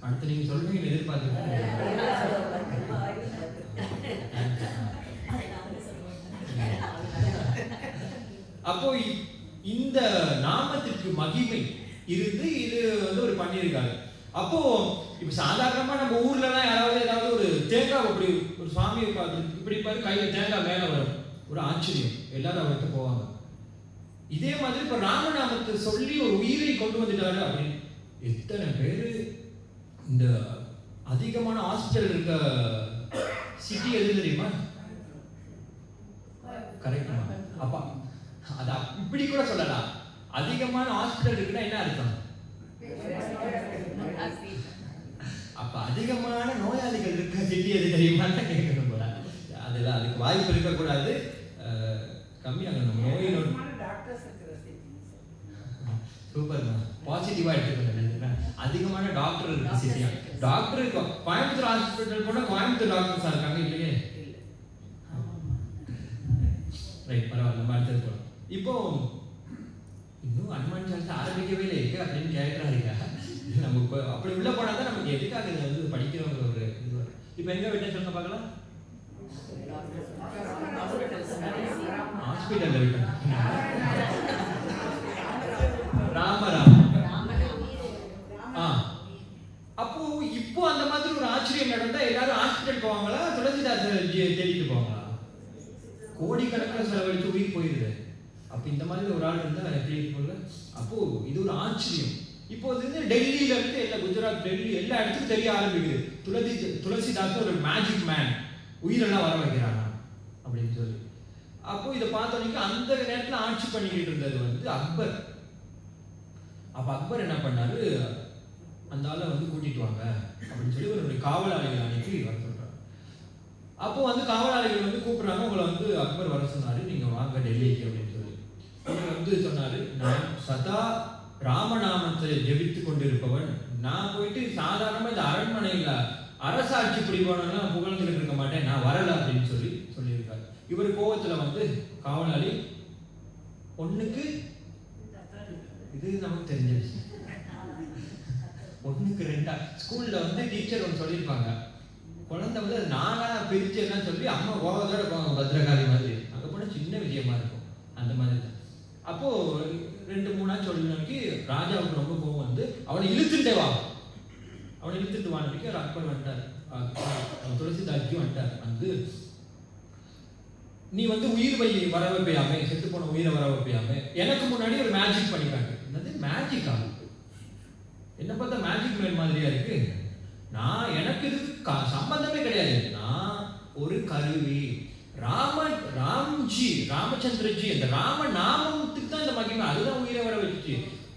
[SPEAKER 2] அடுத்து நீங்க சொல்றீங்க எதிர்பார்த்து. அப்போ இந்த நாமத்திற்கு மகிமை இருந்து இது வந்து ஒரு பண்ணியிருக்காங்க. அப்போ இப்ப சாதாரணமா நம்ம ஊர்லலாம் ஏதாவது ஒரு தேங்காய் அப்படி ஒரு சுவாமியை பார்த்து இப்படி பாரு கையில தேங்காய் மேல வரும், ஒரு ஆச்சரியம், எல்லாரும் அவர்கிட்ட போவாங்க. இதே மாதிரி இப்ப ராமநாமத்தை சொல்லி ஒரு உயிரை கொண்டு வந்துட்டாரு அப்படின்னு எத்தனை பேரு. இந்த அதிகமான ஹாஸ்பிட்டல் இருக்க சிட்டி எது தெரியுமா? கரெக்டா? அப்பா அதான் இப்படி கூட சொல்லலாம். அதிகமான ஹாஸ்பிட்டல் இருக்குன்னா என்ன அர்த்தம்? அப்ப அதிகமான நோயாளிகள் இருக்க சிட்டி எது தெரியுமான்னு கேட்கணும் போல. அதெல்லாம் அதுக்கு வாய்ப்பு இருக்கக்கூடாது, கம்மியாகணும். நோய் சூப்பர், பாசிட்டிவா எடுத்துக்கணும். அதிகமான டாக்டர் இருக்கு சிட்டியா. டாக்டர் இருக்கும். கோயம்புத்தூர் ஹாஸ்பிட்டல் போனா கோயம்புத்தூர் டாக்டர்ஸா இருக்காங்க இல்லையே. ரைட், பரவாயில்ல, நம்ம அடுத்தது போகலாம். இப்போ இன்னும் அனுமான் சார்ஜ் ஆரம்பிக்கவே இல்லை இருக்கு அப்படின்னு கேட்கறாருங்க. நம்ம இப்போ அப்படி உள்ள போனா தான் நமக்கு எதுக்காக இதை வந்து படிக்கிறவங்க ஒரு இது. இப்போ எங்க விட்டேன் சொல்லுங்க பார்க்கலாம். ஹாஸ்பிட்டல்ல விட்டேன். ராமராம். அப்போ இப்போ அந்த மாதிரி ஒரு ஆச்சரியம் நடந்தா எல்லாரும் ஹாஸ்பிட்டல் போவாங்களா, துளசிதாசர் தேடிட்டு போவாங்களா? கோடிக்கணக்கில் செலவழிச்சு உயிர் போயிருது. அப்ப இந்த மாதிரி ஒரு ஆள் இருந்தா எப்படி இருக்கும்ல. அப்போ இது ஒரு ஆச்சரியம். இப்போ வந்து டெல்லியில இருந்து எல்லா குஜராத், டெல்லி எல்லா இடத்துக்கும் தெரிய ஆரம்பிக்குது துளசிதாசர் ஒரு மேஜிக் மேன், உயிரெல்லாம் வர வைக்கிறாங்க அப்படின்னு சொல்லி. அப்போ இதை பார்த்தோன்னே அந்த நேரத்தில் ஆட்சி பண்ணிக்கிட்டு இருந்தது வந்து அக்பர். அப்ப அக்பர் என்ன பண்ணாரு, அந்த ஆளை வந்து கூட்டிட்டு வாங்க அப்படின்னு சொல்லி ஒரு காவலாளிகள் அன்னைக்கு வர சொல்றாரு. அப்போ வந்து காவலாளிகள் வந்து கூப்பிடுறாங்க, உங்களை வந்து அக்பர் வர சொன்னாரு, நீங்க வாங்க டெல்லிக்கு அப்படின்னு சொல்லி. அவர் வந்து சொன்னாரு, நான் சதா ராமநாமத்தை ஜெபித்து கொண்டிருப்பவன், நான் போயிட்டு சாதாரணமா இந்த அரண்மனையில அரசாட்சி பிடிப்பவனெல்லாம் புகழ்ந்துகிட்டு இருக்க மாட்டேன், நான் வரல அப்படின்னு சொல்லியிருக்காரு. இவர் கோவத்துல வந்து காவலாளி ஒண்ணுக்கு, இது நமக்கு தெரிஞ்ச விஷயம், 1க்கு 2 ஸ்கூல்ல வந்து டீச்சர் ஒன்று சொல்லியிருப்பாங்க, குழந்தை வந்து நானா பிரிச்சு எல்லாம் சொல்லி அம்மா கோவத்தோட போவாங்க பத்திரகாளி மாதிரி. அங்கே போனால் சின்ன விஷயமா இருக்கும், அந்த மாதிரி தான். அப்போ 2-3 சொல்லினோக்கி ராஜாவுக்கு ரொம்ப கோவம் வந்து அவனை இழுத்துட்டே வா, அவனை இழுத்துட்டு வானதுக்கு ஒரு அக்பர் வந்துட்டார், துளசிதாஸ்ஜி வந்துட்டார். வந்து நீ வந்து உயிர் வர வைப்பையாமே, செத்து போன உயிரை வர வைப்பையாமே, எனக்கு முன்னாடி ஒரு மேஜிக் பண்ணிக்காங்க. என்னது மேஜிக்? ஆகும் என்ன பார்த்தா மேஜிக் மேன் மாதிரியா இருக்கு. நான் எனக்கு இதுக்கு சம்பந்தமே கிடையாது, நான் ஒரு கருவி, ராமச்சந்திரஜி அந்த ராம நாமத்துக்கு தான் இந்த மகிமை, அதுதான் உயிரை வர வச்சுச்சு.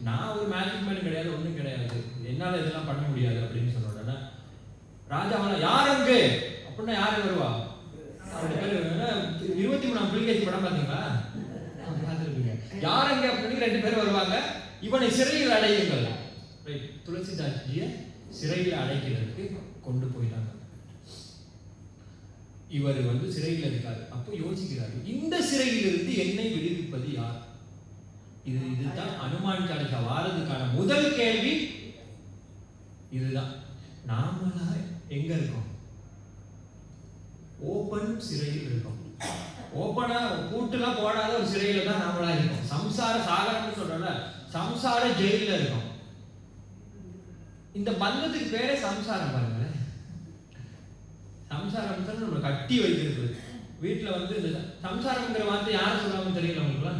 [SPEAKER 2] நான் ஒரு மேஜிக் மேன் கிடையாது, ஒன்றும் கிடையாது, என்னால் இதெல்லாம் பண்ண முடியாது அப்படின்னு சொன்ன உடனே ராஜாவெல்லாம் யார் அங்கு அப்படின்னா யாரு வருவா? அவருடைய பேர் 23ஆம் புலிகேசி படம் பார்த்தீங்களா? யார் அங்க அப்படின்னு 2 பேர் வருவாங்க. இவனை சிறையில் அடையுங்கள். துளசிதாஸ்ஜியை சிறையில் அடைக்கிறதுக்கு கொண்டு போயிட்டாங்க. இவர் சிறையில் இருக்காரு. அப்போ யோசிக்கிறாரு, இந்த சிறையில் இருந்து என்னை விடுவிப்பது யார்? இதுதான் அனுமான் சாலிசா வாரதுக்கான முதல் கேள்வி. இதுதான் நாமளா எங்க இருக்கோம்? ஓபன் சிறையில் இருக்கோம். ஓபனா கூட்டுலாம் போடாத ஒரு சிறையில தான் நாமளா இருக்கோம். சம்சார சாகரம்னு சொல்றோம்ல, சம்சார ஜெயில இருக்கோம். இந்த பந்தத்துக்கு பேரே சம்சாரம். பாருங்களேன், சம்சாரம் நம்ம கட்டி வைக்கிறது. வீட்டுல இந்த சம்சாரம்ங்கிற வார்த்தை யாரும் சொல்லாம தெரியல உங்களுக்கு?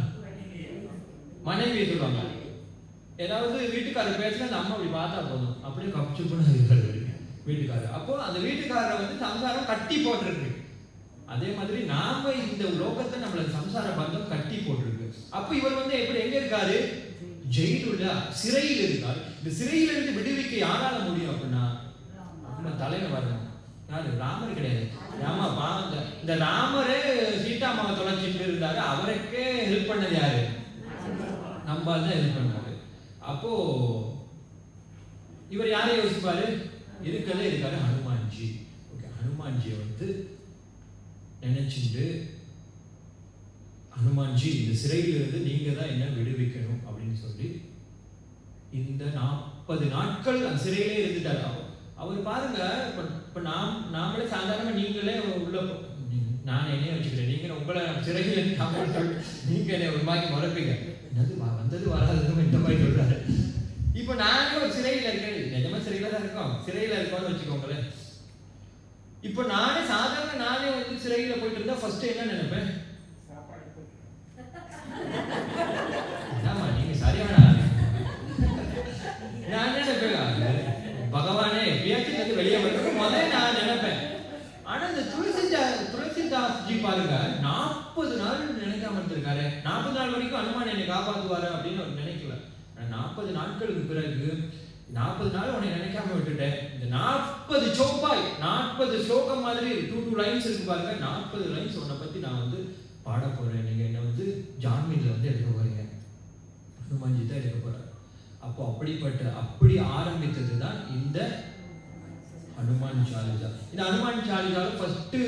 [SPEAKER 2] மனைவியை சொல்லுவாங்க. ஏதாவது வீட்டுக்காரர் பேசுனா அந்த அம்மா அப்படி பார்த்தா போதும், அப்படியே கப்சுப்புன்னு இருக்காரு வீட்டுக்காரர். அப்போ அந்த வீட்டுக்காரரை சம்சாரம் கட்டி போட்டிருக்கு. அதே மாதிரி நாம இந்த லோகத்தை நம்மள சம்சார பந்தம் கட்டி போட்டிருக்கு. அப்போ இவர் எப்படி எங்க இருக்காரு? ஜெயிலுள்ள சிறையில் இருக்காரு. இந்த சிறையில இருந்து விடுவிக்க யாரால முடியும் அப்படின்னா நம்ம தலைவர் வரணும். யாரு? ராமர் கிடையாது. இந்த ராமரே சீதாமாவை தொலைச்சிட்டு இருந்தாரு. அவருக்கே ஹெல்ப் பண்ணது யாரு? நம்பால் தான் ஹெல்ப் பண்ணாரு. அப்போ இவர் யாரை யோசிப்பாரு? இருக்காரு ஹனுமான்ஜி. ஓகே, ஹனுமான்ஜியை நினைச்சுட்டு, ஹனுமான்ஜி இந்த சிறையிலிருந்து நீங்க தான் என்ன விடுவிக்கணும் அப்படின்னு சொல்லி இந்த 40 நாட்கள் அந்த சிறையிலே இருந்துட்டாரு. அவர் பாருங்க, இப்ப நாமளே சாதாரண நீங்களே உள்ள நான் என்னைய வச்சுக்கிறேன், நீங்க உங்களை சிறையில் நீங்க என்ன ஒரு மாதிரி மறப்பீங்க, வந்தது வராது இந்த மாதிரி சொல்றாரு. இப்ப நானே ஒரு சிறையில இருக்கேன், நிஜமா சிறையில தான் இருக்கோம், சிறையில இருக்கோம்னு வச்சுக்கோங்களேன். இப்ப நானே சாதாரண நானே சிறையில போயிட்டு இருந்தா ஃபர்ஸ்ட் என்ன நினைப்பேன்? ஆமா, நீங்க சரியான நான் நினைப்பேன், பகவானே எப்படியாச்சும் வெளியே வரணும் முதல்ல நான் நினைப்பேன். ஆனா இந்த துளசிதாஸ்ஜி பாருங்க, 40 நாள் நினைக்காம இருந்திருக்காரு. 40 நாள் வரைக்கும் அனுமான் என்னை காப்பாத்துவாரு அப்படின்னு நினைக்கல. 40 நாட்களுக்கு பிறகு 40 நாள் உன்னை நினைக்காம விட்டுட்டேன். இந்த 40 சோப்பாய் 40 ஸ்லோகம் மாதிரி 2 லைன்ஸ் இருக்கு பாருங்க. 40 லைன்ஸ் உன்னை பத்தி நான் பாட போறேன். நீங்க என்ன ஜாமீன்ல எடுக்க போறீங்க. ஹனுமான்ஜி தான் எடுக்க போறாரு. அப்போ அப்படி ஆரம்பித்தது தான் இந்த ஹனுமான் சாலிசா. இந்த ஹனுமான் சாலிசா ஃபர்ஸ்ட்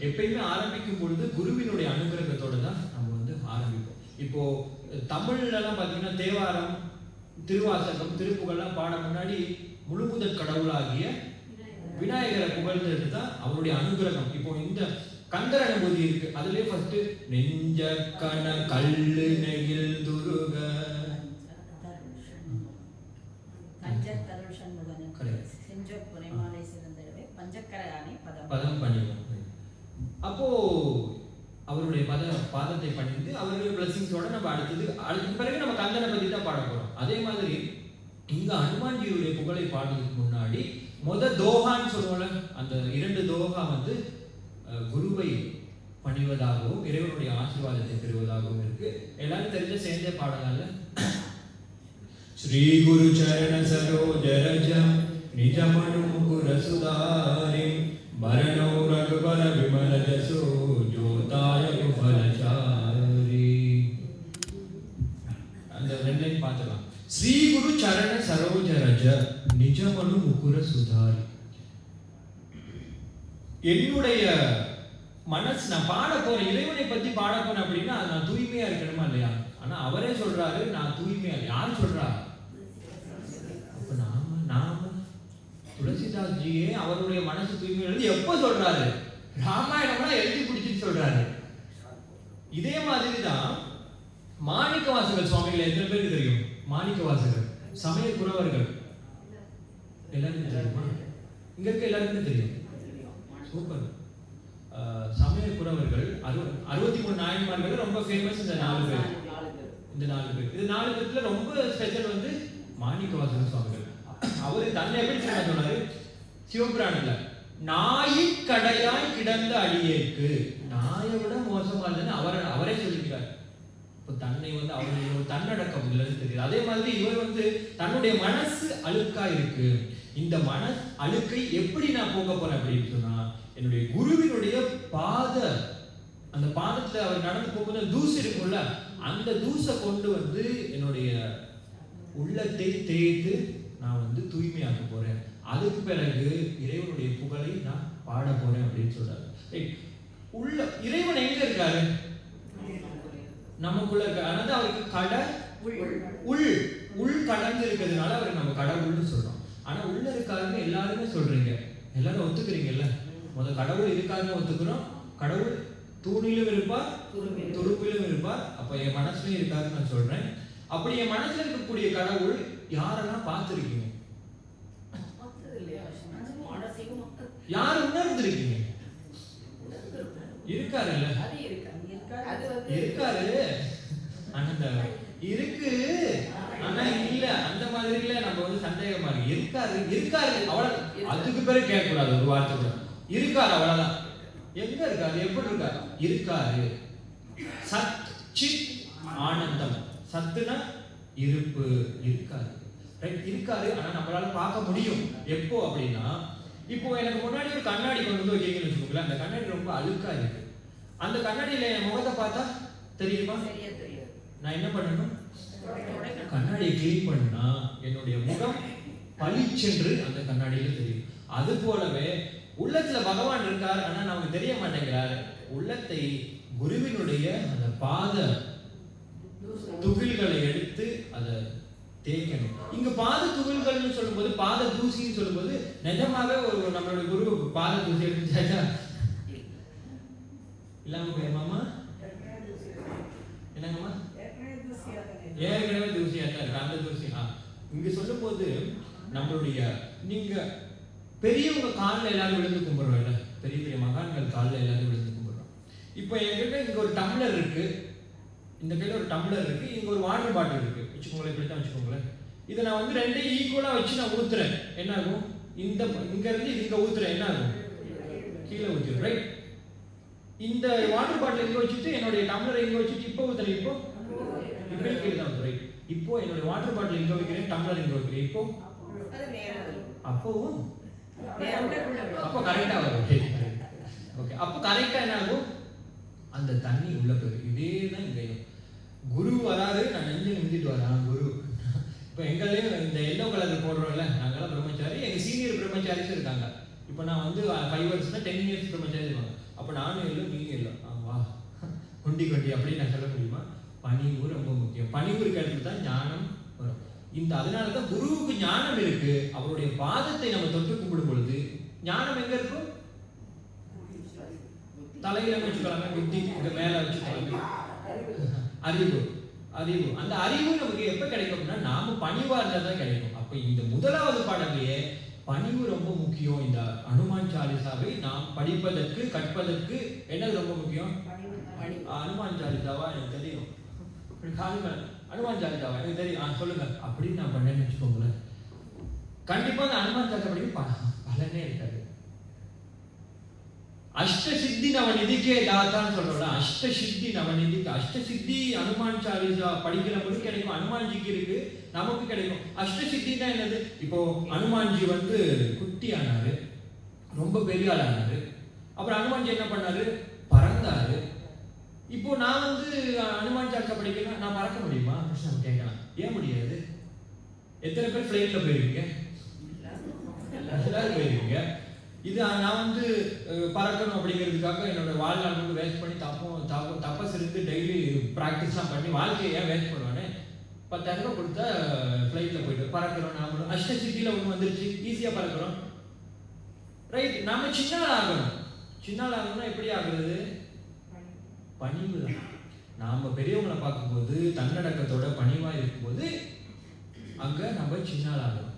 [SPEAKER 2] எப்பயுமே ஆரம்பிக்கும் பொழுது குருவினுடைய அனுகிரகத்தோட தான் நம்ம ஆரம்பிப்போம். இப்போ தமிழ்ல எல்லாம் பாத்தீங்கன்னா தேவாரம், திருவாசகம், திருப்புகள்லாம் பாட முன்னாடி முழுமுதற் கடவுளாகிய விநாயகரை புகழ்ந்துட்டு தான் அவருடைய அனுகிரகம். இப்போ இந்த கந்தர் அனுபூதி இருக்கு, அதுலயே ஃபர்ஸ்ட் நெஞ்ச கண கல்லு நெகில் துருக பதம் பண்ணிடுவோம். அப்போ அவருடைய பாதத்தை பணிந்து அவருடைய பிளஸிங்ஸோட நம்ம அடுத்தது பிறகு நம்ம கந்தனை பத்தி தான் பாட போறோம். அதே மாதிரி இங்க ஹனுமான்ஜியுடைய புகழை பாடுறதுக்கு முன்னாடி தோகான்னு சொல்லுவோம்ல, அந்த 2 தோகா குருவை பணிவதாகவும் இறைவனுடைய ஆசீர்வாதத்தை பெறுவதாகவும் இருக்கு. எல்லாரும் தெரிஞ்ச சேர்ந்தே பாடலாம்ல. ஸ்ரீ குரு சரண சரோஜ ரஜம் நிஜமனு முகுர சுதாரி மரணோ ரகுபர விமல ஜசோ ஜோதாய குஃபலசாரி. அந்த 2 லைன் பார்த்துக்கலாம். ஸ்ரீ குரு சரண சரோஜ ரஜ நிஜமனு முகுர சுதாரி. என்னுடைய மனசு நான் பாட போறேன், இறைவனை பத்தி பாட போறேன் அப்படின்னா நான் தூய்மையா இருக்கணுமா இல்லையா? ஆனா அவரே சொல்றாரு நான் தூய்மையா. யார் சொல்றா? அப்ப நாம துளசிதாஸ்ஜியே அவருடைய மனசு தூய்மை எழுதி எப்ப சொல்றாரு? ராமாயணம்லாம் எழுதி பிடிச்சிட்டு சொல்றாரு. இதே மாதிரிதான் மாணிக்கவாசகர் சுவாமிகள் எத்தனை பேருக்கு தெரியும்? மாணிக்கவாசகர் சமய குறவர்கள் எல்லாருக்கும் தெரியுமா? இங்க இருக்க எல்லாருக்கும் தெரியும். சூப்பர். சமய குறவர்கள் 63 நாயன்மார்கள் ரொம்ப ஃபேமஸ். இந்த 4 பேர் இந்த 4 பேர்ல ரொம்ப ஸ்பெஷல் மாணிக்கவாசகர் சுவாமிகள். அவரு தன்னை எப்படி சொன்னாரு? சிவபுராணத்துல நாயிக்கடையாய் கிடந்த அடியேற்கு. நாயை விட மோசமா இல்லைன்னு அவரே சொல்லிக்கிறார். இப்போ தன்னை வந்து அவருடைய ஒரு தன்னடக்கம் இல்லைன்னு தெரியுது. அதே மாதிரி இவர் வந்து தன்னுடைய மனசு அழுக்கா இருக்கு. இந்த மனசு அழுக்கை எப்படி நான் போக போறேன் அப்படின்னு சொன்னா, என்னுடைய குருவினுடைய அந்த பாதத்துல அவர் நடந்து போகும்போது தூசு இருக்கும்ல, அந்த தூசை கொண்டு வந்து என்னுடைய உள்ளத்தை தேய்த்து நான் வந்து தூய்மையாக்க போறேன். அதுக்கு பிறகு இறைவனுடைய புகழை நான் பாட போறேன் அப்படின்னு சொல்றாரு. உள்ள இறைவன் எங்க இருக்காரு? நமக்குள்ள இருக்க. அதனால அவருக்கு உள் கடந்து இருக்கிறதுனால அவருக்கு நம்ம கடவுள்னு சொல்றோம். ஆனா உள்ள இருக்காருன்னு எல்லாருமே சொல்றீங்க, எல்லாரும் ஒத்துக்கிறீங்கல்ல. முதல் கடவுள் இருக்காருன்னு ஒத்துக்கிறோம். கடவுள் தூணிலும் இருப்பார், துருப்பிலும் இருப்பார். அப்ப என் மனசுலயும் இருக்காருன்னு நான் சொல்றேன். அப்படி என் மனசுல இருக்கக்கூடிய கடவுள் யாரெல்லாம் பார்த்திருக்கீங்க? யார் உணர்ந்திருக்கீங்க? இருக்காரு இல்ல, இருக்காரு. ஆனா இருக்கு ஆனா இல்ல, அந்த மாதிரி இல்ல. நம்ம வந்து சந்தேகமா இருக்கு. இருக்காரு அவ்வளவு. அதுக்கு பேரு கேட்க கூடாது ஒரு வார்த்தை கூட. இருக்காரு அவ்வளவுதான். எங்க இருக்காரு? எப்படி இருக்காரு? இருக்காரு. சத் சித் ஆனந்தம். சத்துனா இருப்பு, இருக்காரு. ரைட், இருக்காரு. ஆனா நம்மளால பார்க்க முடியும். எப்போ அப்படின்னா, இப்போ எனக்கு முன்னாடி ஒரு கண்ணாடி கொண்டு வந்து வைக்கிறீங்கன்னு வச்சுக்கோங்களேன். அந்த கண்ணாடி ரொம்ப அழுக்கா இருக்கு. அந்த கண்ணாடியில என் முகத்தை பார்த்தா தெரியுமா? நான் என்ன பண்ணணும்? கண்ணாடியை கிளீன் பண்ணா என்னுடைய முகம் பளிச்சென்று அந்த கண்ணாடியில தெரியும். அது போலவே உள்ளத்துல பகவான் இருக்கார், ஆனா நமக்கு தெரிய மாட்டேங்கிறார். உள்ளத்தை குருவினுடைய அந்த பாத துகில்களை எடுத்து அதை தேய்க்கணும். இங்க பாத துகில்கள்னு சொல்லும்போது, பாத தூசின்னு சொல்லும்போது, நிஜமாவே ஒரு நம்மளுடைய குரு பாத தூசி எடுத்துச்சா இல்லாம போயிருமாமா? என்னங்கம்மா? ஏற்கனவே தூசியா தான் இருக்கு. அந்த தூசி இங்க சொல்லும் போது நம்மளுடைய நீங்க பெரியவங்க காலில் எல்லாரும் விழுந்து கும்பிடுறோம் இல்ல, பெரிய பெரிய மகான்கள் காலில் எல்லாரும் விழுந்து கும்பிடுறோம். இப்போ என்கிட்ட இங்க ஒரு டம்ளர் இருக்கு, இந்த கையில ஒரு டம்ளர் இருக்கு, இங்க ஒரு வாட்டர் பாட்டில் இருக்கு வச்சுக்கோங்களேன். இப்படித்தான் வச்சுக்கோங்களேன். இதை நான் வந்து ரெண்டையும் ஈக்குவலா வச்சு நான் ஊத்துறேன். என்ன ஆகும்? இங்க இருந்து இங்க ஊத்துறேன், என்ன ஆகும்? கீழே ஊத்துறேன். ரைட். இந்த வாட்டர் பாட்டில் இங்க வச்சுட்டு என்னுடைய டம்ளரை இங்க வச்சுட்டு இப்போ ஊத்துறேன். இப்போ இப்படி கீழே தான் ஊத்துறேன். இப்போ என்னுடைய வாட்டர் பாட்டில் இங்க வைக்கிறேன், டம்ளர் இங்க வைக்கிறேன். இப்போ அப்பவும் அப்போ கரெக்டா வரும். ஓகே, அப்போ கரெக்டா என்ன ஆகும்? அந்த தண்ணி உள்ள போயிடும். இதே தான் இங்கேயும். குரு வராது, நான் நெஞ்சு நிமிந்துட்டு வரேன் குரு. இப்போ எங்களையும் இந்த எல்லோ கலர் போடுறோம்ல, நாங்களாம் பிரம்மச்சாரி, எங்க சீனியர் பிரம்மச்சாரிஸ் இருக்காங்க. இப்போ நான் வந்து 5 வருஷம் தான் 10 இயர்ஸ் பிரம்மச்சாரி இருப்பாங்க. அப்போ நானும் இல்லை நீங்க இல்லை, வா கொண்டி அப்படின்னு நான் சொல்ல முடியுமா? பணிவு ரொம்ப முக்கியம். பணிவு இருக்க இடத்துல தான் ஞானம் வரும். அதனால தான் குருவுக்கு ஞானம் இருக்கு. அவருடைய பாதத்தை நம்ம தொட்டு கும்பிடும் பொழுது ஞானம் எங்க இருக்கும்? தலையில வச்சுக்கலாமே, புத்தி இங்க மேல வச்சுக்கலாமே. அறிவு. அந்த அறிவு நமக்கு எப்ப கிடைக்கும்னா, நாம பணிவா இருந்தா தான் கிடைக்கும். அப்ப இந்த முதலாவது பாடத்திலேயே பணிவு ரொம்ப முக்கியம். இந்த அனுமான் சாலிசாவை நாம் படிப்பதற்கு கற்பதற்கு என்னது ரொம்ப முக்கியம்? அனுமான் சாலிசாவா எனக்கு தெரியும், அனுமான் சாலிசாவா எனக்கு தெரியும், சொல்லுங்க அப்படின்னு நான் பண்ணேன்னு வச்சுக்கோங்களேன். கண்டிப்பா அந்த அனுமான் சாலிசா படிக்க பலனே இருக்காது. அஷ்டசித்தி நவநிதிக்கே தாத்தான்னு சொல்றோம்ல, அஷ்டசித்தி நவநிதிக்கு. அஷ்டசித்தி அனுமான் சாலிசா படிக்கிற போது கிடைக்கும். அனுமான்ஜிக்கு இருக்கு, நமக்கு கிடைக்கும். அஷ்டசித்தினா என்னது? இப்போ அனுமான்ஜி வந்து குட்டி ஆனாரு, ரொம்ப பெரிய ஆள் ஆனாரு. அப்புறம் அனுமான்ஜி என்ன பண்ணாரு? பறந்தாரு. இப்போ நான் வந்து அனுமான் சாலிசா படிக்கிறேன், நான் பறக்க முடியுமா அப்படின்னு கேட்கலாம். ஏன் முடியாது? எத்தனை பேர் ஃபிளைட்ல போயிருக்கீங்க? எல்லாரும் போயிருக்கீங்க. இது நான் வந்து பறக்கணும் அப்படிங்கிறதுக்காக என்னோட வாழ்நாள் வந்து வேஸ்ட் பண்ணி தப்பஸ் இருந்து டெய்லி ப்ராக்டிஸ்லாம் பண்ணி வாழ்க்கையை ஏன் வேஸ்ட் பண்ணுவானே? 10,000 ரூபாய் கொடுத்தா ஃப்ளைட்டில் போயிட்டு பறக்கிறோம். நாமளும் அஷ்டசித்தியில் ஒன்று வந்துருச்சு, ஈஸியாக பறக்கிறோம். ரைட். நாம சின்ன ஆள் ஆகணும். சின்ன ஆள் ஆகணும்னா எப்படி ஆகுறது? பணிவு தான். நாம பெரியவங்களை பார்க்கும்போது தன்னடக்கத்தோட பணிவாக இருக்கும்போது அங்கே நம்ம சின்ன ஆள் ஆகணும்.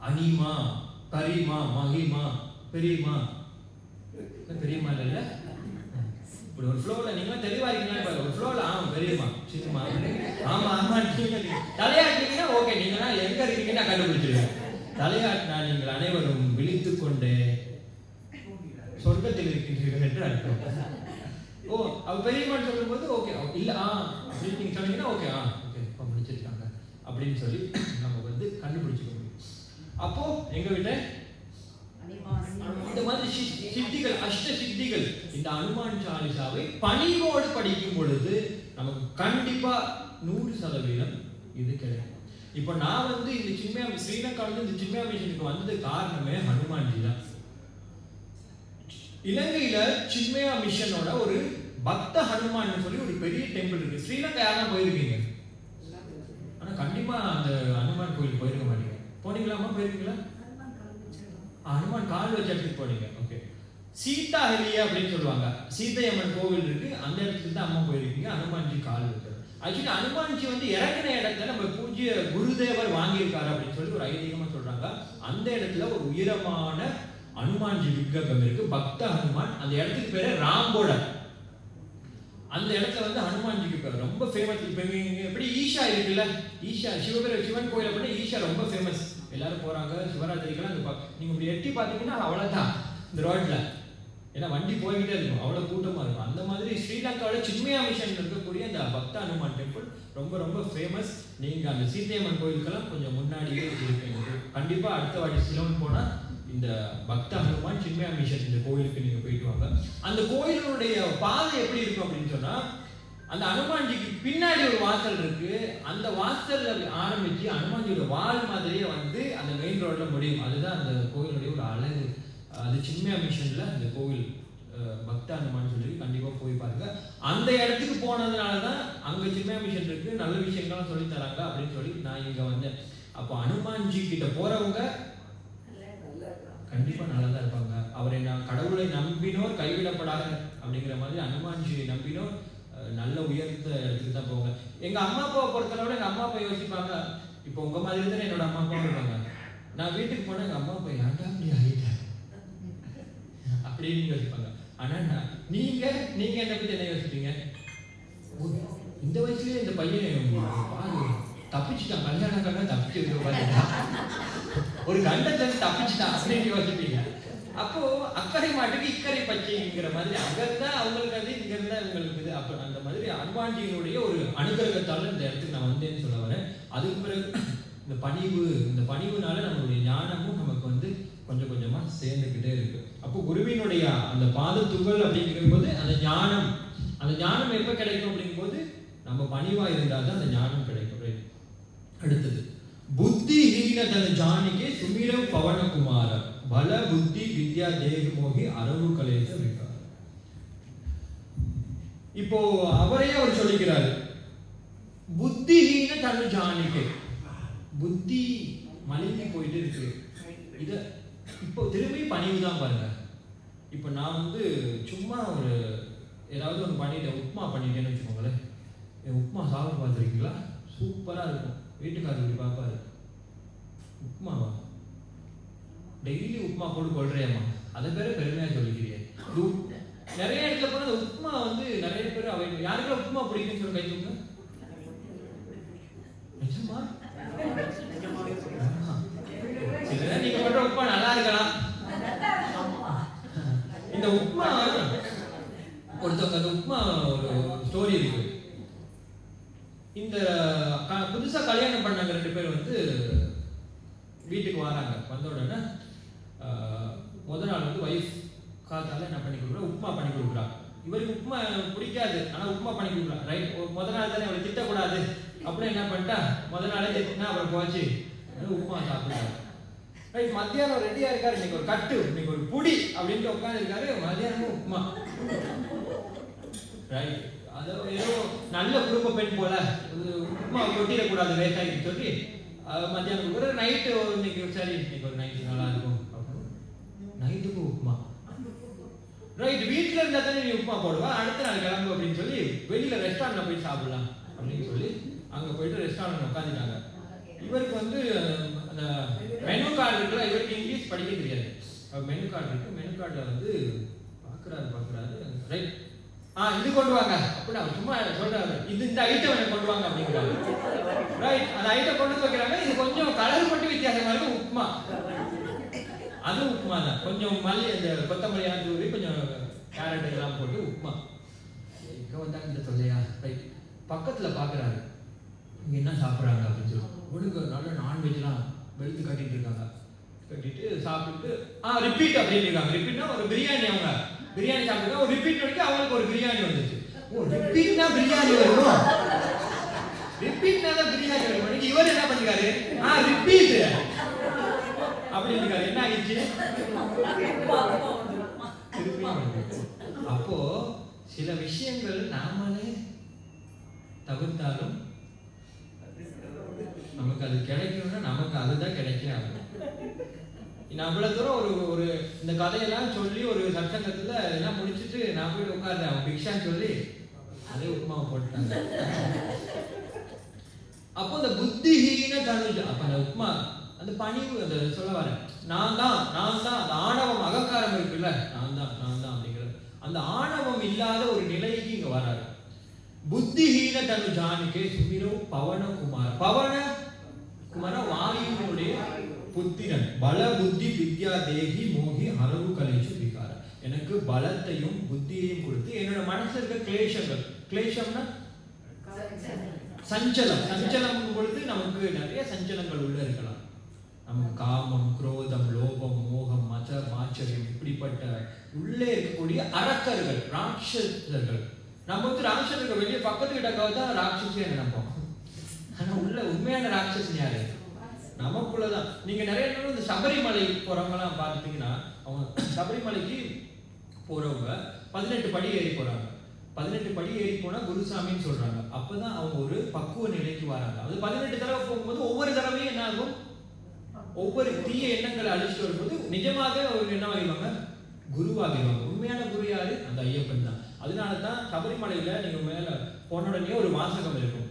[SPEAKER 2] அனிமா, கரிமா, மகிமா, பெரியமா, பெரியமா இல்ல, இப்படி ஒரு ஃப்ளோவில் நீங்களாம் தெளிவாக இருக்கீங்களா? ஒரு ஃப்ளோவில் பெரியமா சின்னமா, தலையாட்டிங்கன்னா ஓகே, நீங்களாம் எங்க இருக்கீங்கன்னா கண்டுபிடிச்சிருக்கேன். தலையாட்டினா நீங்கள் அனைவரும் விழித்துக் கொண்டே சொர்க்கத்தில் இருக்கின்றீர்கள் இருக்கிறீர்கள் என்று அர்த்தம். ஓ அவ பெரியம்மான்னு சொல்லும்போது ஓகே இல்ல அப்படின்னு நீங்க சொன்னீங்கன்னா ஓகே ஓகே இப்போ முடிச்சிருக்காங்க அப்படின்னு சொல்லி நம்ம வந்து கண்டுபிடிச்சிக்க முடியும். அப்போ எங்க வீட்டை இந்த மாதிரி சித்திகள், அஷ்ட சித்திகள், இந்த அனுமான் சாலிசாவை பணிவோடு படிக்கும் பொழுது நமக்கு கண்டிப்பா 100% இது கிடைக்கும். இப்போ நான் வந்து இந்த சின்மயா ஸ்ரீலங்காவிலிருந்து இந்த சின்மயா மிஷனுக்கு வந்தது காரணமே ஹனுமான்ஜி தான். இலங்கையில சின்மயா மிஷனோட ஒரு பக்த ஹனுமான் சொல்லி ஒரு பெரிய டெம்பிள் இருக்கு. ஸ்ரீலங்கா யாரும் போயிருக்கீங்க? ஆனா கண்டிப்பா அந்த ஹனுமான் கோயிலுக்கு போயிருக்க மாட்டீங்க. போனீங்களாமா? போயிருக்கீங்களா? ஹனுமான் கால் வச்ச இடத்துக்கு போனீங்க. ஓகே. சீதா ஹெலியா அப்படின்னு சொல்லுவாங்க. சீதை அம்மன் கோவில் இருக்கு, அந்த இடத்துக்கு தான் அம்மா போயிருக்கீங்க. ஹனுமான்ஜி கால் வச்சாரு. ஆக்சுவலி ஹனுமான்ஜி வந்து இறங்கின இடத்துல நம்ம பூஜ்ய குருதேவர் வாங்கியிருக்காரு அப்படின்னு சொல்லி ஒரு ஐதீகமா சொல்றாங்க. அந்த இடத்துல ஒரு உயரமான ஹனுமான்ஜி விக்கிரகம் இருக்கு, பக்த ஹனுமான். அந்த இடத்துக்கு பேரு ராம்போட. அந்த இடத்துல வந்து ஹனுமான்ஜிக்கு பேர் ரொம்ப ஃபேமஸ். இப்போ எப்படி ஈஷா இருக்குல்ல, ஈஷா சிவன் கோயில் அப்படின்னா ஈஷா ரொம்ப ஃபேமஸ். எல்லாரும் போறாங்க சிவராத்திரிக்கெல்லாம். நீங்க இப்படி எட்டி பார்த்தீங்கன்னா அவ்வளவுதான் இந்த ரோட்ல, ஏன்னா வண்டி போய்கிட்டே இருக்கும், அவ்வளவு கூட்டமா இருக்கும். அந்த மாதிரி ஸ்ரீலங்காவில் சின்மயா மிஷன் இருக்கக்கூடிய அந்த பக்த ஹனுமான் டெம்பிள் ரொம்ப ரொம்ப ஃபேமஸ். நீங்க அந்த சீதையம்மன் கோயிலுக்கெல்லாம் கொஞ்சம் முன்னாடியே இருக்கீங்க. கண்டிப்பா அடுத்த வாட்டி சிலோன் போனா இந்த பக்த ஹனுமான் சின்மயா மிஷன் இந்த கோயிலுக்கு நீங்க போயிட்டு வாங்க. அந்த கோயிலுடைய பாதை எப்படி இருக்கும் அப்படின்னு சொன்னா, அந்த ஹனுமான்ஜிக்கு பின்னாடி ஒரு வாசல் இருக்கு. அந்த வாசல்ல ஆரம்பிச்சு ஹனுமான்ஜியோட வால் மாதிரியே வந்து அந்த மெயின் ரோட்ல முடியும். அதுதான் அந்த கோயிலுடைய ஒரு அழகு. அது சின்மயா மிஷன்ல இந்த கோவில் பக்த ஹனுமான் சொல்லி கண்டிப்பா போய் பாருங்க. அந்த இடத்துக்கு போனதுனாலதான் அங்க சின்மயா மிஷன் இருக்கு, நல்ல விஷயங்கள்லாம் சொல்லி தராங்க அப்படின்னு சொல்லி நான் இங்க வந்தேன். அப்போ ஹனுமான்ஜி கிட்ட போறவங்க கண்டிப்பா நல்லா தான் இருப்பாங்க. அவரை கடவுளை நம்பினோர் கைவிடப்படாத அப்படிங்கிற மாதிரி ஹனுமான்ஜியை நம்பினோர் நல்ல உயர்ந்த இடத்துக்கு தான் போவாங்க. எங்க அம்மா அப்பாவை பொறுத்தளவுல எங்க அம்மா அப்பா யோசிப்பாங்க, இப்போ உங்க மாதிரி தானே என்னோட அம்மா அப்பா இருப்பாங்க. நான் வீட்டுக்கு போனா எங்க அம்மா அப்பா ஏன்டா அப்படி ஆகிட்டேன் அப்படின்னு யோசிப்பாங்க. ஆனா நீங்க என்னை பத்தி என்ன யோசிப்பீங்க? இந்த வயசுலயே இந்த பையன் பாரு தப்பிச்சுட்டான், கல்யாணம் தப்பிச்சு ஒரு கண்டத்தை தப்பிச்சுட்டான் அப்படின்னு யோசிப்பீங்க. அப்போ அக்கறை மாட்டுக்கு இக்கறை பச்சைங்கிற மாதிரி அங்கதான் அவங்களுக்கு அது, இங்க இருந்தா இவங்களுக்கு இது. அப்ப அந்த மாதிரி ஹனுமான்ஜியினுடைய ஒரு அனுகிரகத்தால இந்த இடத்துக்கு நான் வந்தேன்னு சொல்ல வரேன். அதுக்கு பிறகு இந்த பணிவுனால நம்மளுடைய ஞானமும் நமக்கு வந்து கொஞ்சம் கொஞ்சமா சேர்ந்துக்கிட்டே இருக்கு. அப்போ குருவினுடைய அந்த பாதத்துகள் அப்படிங்கிற போது அந்த ஞானம் எப்ப கிடைக்கும் அப்படிங்கும் போது நம்ம பணிவா இருந்தாதான் அந்த ஞானம் கிடைக்கும். அடுத்தது புத்திஹீன தன ஜானிக்கே சுமிரம் பவனகுமார பல புத்தி வித்யா தேகமோகி அரவு கலேச விகார. இப்போ அவரே அவர் சொல்லிக்கிறாரு, புத்திஹீன தன ஜானிக்கே, புத்தி மலிந்து போயிட்டு இருக்கு. இத இப்போ திரும்பி பணிவு தான் பாருங்க. இப்போ நான் வந்து சும்மா ஒரு ஏதாவது ஒன்று பண்ணிட்டேன், உப்புமா பண்ணிட்டேன்னு வச்சுக்கோங்களேன். உப்புமா சாப்பிட்டு பார்த்துருக்கீங்களா? சூப்பரா இருக்கும். வீட்டுக்காரர் இப்படி பார்ப்பாரு, உப்புமாவா டெய்லி உப்புமா போட்டு கொள்றியம்மா, அதை பேர பெருமையா சொல்லிக்கிறீங்க. நிறைய இடத்துல போனா அந்த உப்புமா வந்து நிறைய பேர் அவை யாருக்கெல்லாம் உப்புமா பிடிக்குன்னு சொல்லி கை தூங்க. நிஜமா நீங்க பண்ற உப்புமா நல்லா இருக்கலாம். இந்த உப்புமா ஒருத்தவங்க அந்த உப்புமா ஒரு ஸ்டோரி இருக்கு. இந்த புதுசா கல்யாணம் பண்ணாங்க 2 பேர் வந்து வீட்டுக்கு வராங்க. வந்த உடனே முதல் நாள் வந்து வைஃப் காத்தால என்ன பண்ணி கொடுக்குறா, உப்புமா பண்ணி கொடுக்குறா. இவருக்கு உப்புமா பிடிக்காது, ஆனா உப்புமா பண்ணி கொடுக்குறா. ரைட், முதல் நாள் தானே அவளை திட்டக்கூடாது அப்படின்னு என்ன பண்ணிட்டா, முதல் நாளே திட்டினா அப்புறம் போச்சு உப்புமா சாப்பிடுறாரு. ரைட், மத்தியானம் ரெடியா இருக்காரு, இன்னைக்கு ஒரு கட்டு, இன்னைக்கு ஒரு புடி அப்படின்ட்டு உட்காந்து இருக்காரு. மத்தியானமும் உப்புமா. ரைட், அதாவது ஏதோ நல்ல குடும்ப பெண் போல உப்புமா கொட்டிடக்கூடாது வேட்டாயின்னு சொல்லி மத்தியானம் கொடுக்குற. நைட்டு இன்னைக்கு சரி, இன்னைக்கு ஒரு நைட்டு நல்லா இருக்கும் நைட்டுக்கு உப்புமா. ரைட், வீட்டில் இருந்தா தானே நீ உப்புமா போடுவா, அடுத்த நாள் கிளம்பு அப்படின்னு சொல்லி வெளியில ரெஸ்டாரண்ட்ல போய் சாப்பிடலாம் அப்படின்னு சொல்லி அங்க போயிட்டு ரெஸ்டாரண்ட் உட்காந்துட்டாங்க. இவருக்கு வந்து அந்த மெனு கார்டு இருக்குல்ல, இவருக்கு இங்கிலீஷ் படிக்க தெரியாது. மெனு கார்டு இருக்கு, மெனு கார்டை வந்து பாக்குறாரு. ரைட், இது கொண்டு வாங்க அப்படின்னு அவர் சும்மா சொல்றாரு, இந்த ஐட்டம் எனக்கு கொண்டு வாங்க அப்படிங்கிறாரு. ரைட், அந்த ஐட்டம் கொண்டு வைக்கிறாங்க. இது கொஞ்சம் கலர் மட்டும் வித்தியாசமா இருக்கு, உப்புமா. அது உப்புமா தான், கொஞ்சம் மல்லி அந்த கொத்தமல்லியான தூவி கொஞ்சம் கேரட் இதெல்லாம் போட்டு உப்புமா. எங்கே வந்தாங்க இந்த தொல்லையா? ரைட். பக்கத்தில் பார்க்குறாரு, இங்கே என்ன சாப்பிட்றாங்க அப்படின்னு சொல்லி. ஒழுங்கு நல்ல நான்வெஜ்லாம் வெளுத்து கட்டிட்டு இருக்காங்க. கட்டிட்டு சாப்பிட்டு ரிப்பீட் அப்படின்னு இருக்காங்க. ரிப்பீட்னா ஒரு பிரியாணி, அவங்க பிரியாணி சாப்பிட்டு ஒரு ரிப்பீட் வரைக்கும் அவங்களுக்கு ஒரு பிரியாணி வந்துச்சு. ஓ, ரிப்பீட்னா பிரியாணி வரும், ரிப்பீட்னா தான் பிரியாணி வரும். இவர் என்ன பண்ணிருக்காரு, ரிப்பீட் அப்படின்னு இருக்காரு. என்ன ஆயிடுச்சு? அப்போ சில விஷயங்கள் நாமளே தவிர்த்தாலும் நமக்கு அது கிடைக்கணும்னா நமக்கு அதுதான் கிடைக்கே ஆகும். நான் அவ்வளவு தூரம் ஒரு இந்த கதையெல்லாம் சொல்லி ஒரு சத்சங்கத்துல எல்லாம் முடிச்சுட்டு நான் போய் உட்கார்ந்தேன். அவன் பிக்ஷான்னு சொல்லி அதே உப்புமாவை போட்டுட்டாங்க. அப்போ அந்த புத்திஹீன தனுஜ, அப்ப அந்த உப்புமா அந்த பணிவு, அந்த சொல்ல வரேன், நான் தான் அந்த ஆணவம் அகங்காரம் இருக்குல்ல, நான் தான் அப்படிங்கிறது அந்த ஆணவம் இல்லாத ஒரு நிலைக்கு இங்க வராரு. புத்திஹீன தனு ஜானிக்கே சுமிரோ பவனகுமார். பவனகுமார வாயுனுடைய புத்திரன். பல புத்தி வித்யா தேகி மோகி ஹரவு கலேஷு விகார. எனக்கு பலத்தையும் புத்தியையும் கொடுத்து என்னோட மனசுல இருக்க கிளேஷங்கள், கிளேஷம்னா சஞ்சலம் பொழுது நமக்கு நிறைய சஞ்சலங்கள் உள்ள இருக்கலாம். நமக்கு காமம், குரோதம், லோபம், மோகம், மாச்சரியம், இப்படிப்பட்ட உள்ளே இருக்கக்கூடிய அரக்கர்கள், ராட்சசர்கள். நம்ம வந்து ராட்சசர்கள் வெளியே பக்கத்து கிட்டக்காக தான் ராட்சசியா நினைப்போம். ஆனா உள்ள உண்மையான ராட்சசன் யாரு? நமக்குள்ளதான். நீங்க நிறைய நேரம் இந்த சபரிமலை போறவங்க எல்லாம் பார்த்தீங்கன்னா, அவங்க சபரிமலைக்கு போறவங்க 18 படி ஏறி போறாங்க. 18 படி ஏறி போனா குருசாமின்னு சொல்றாங்க. அப்பதான் அவங்க ஒரு பக்குவ நிலைக்கு வராங்க. அது 18 தடவை போகும்போது ஒவ்வொரு தடவையும் என்ன ஆகும், ஒவ்வொரு தீய எண்ணங்களை அழிச்சுட்டு வரும்போது நிஜமாக ஒரு என்ன ஆகிடுவாங்க, குருவாகிடுவாங்க. உண்மையான குரு யாரு? அந்த ஐயப்பன் தான். அதனாலதான் சபரிமலையில நீங்க மேல போன உடனே ஒரு வாசகம் இருக்கும்,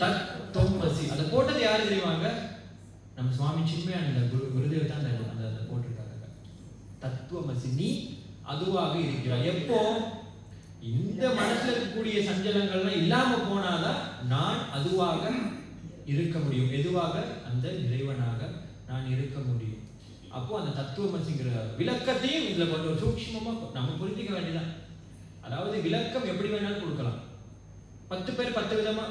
[SPEAKER 2] தத்துவமசி. அதை போட்டது யாரு தெரியுவாங்க? நம்ம சுவாமி சின்மயானந்த குருதேவ் தான் அந்த போட்டிருக்காங்க. தத்துவமசி, நீ அதுவாக இருக்கிறாய். எப்போ இந்த மனசுல இருக்கக்கூடிய சஞ்சலங்கள்லாம் இல்லாம போனாதான் நான் அதுவாக இருக்க முடியும். எதுவாக? அந்த இறைவனாக நான் இருக்க முடியும். அப்போ அந்த தத்துவமசிங்கிற விளக்கத்தையும் இதுல கொஞ்சம் சூக்ஷ்மமா நம்ம புரிஞ்சுக்க வேண்டியதான். அதாவது விளக்கம் எப்படி வேணாலும் கொடுக்கலாம். 10 பேர் 10 விதமா.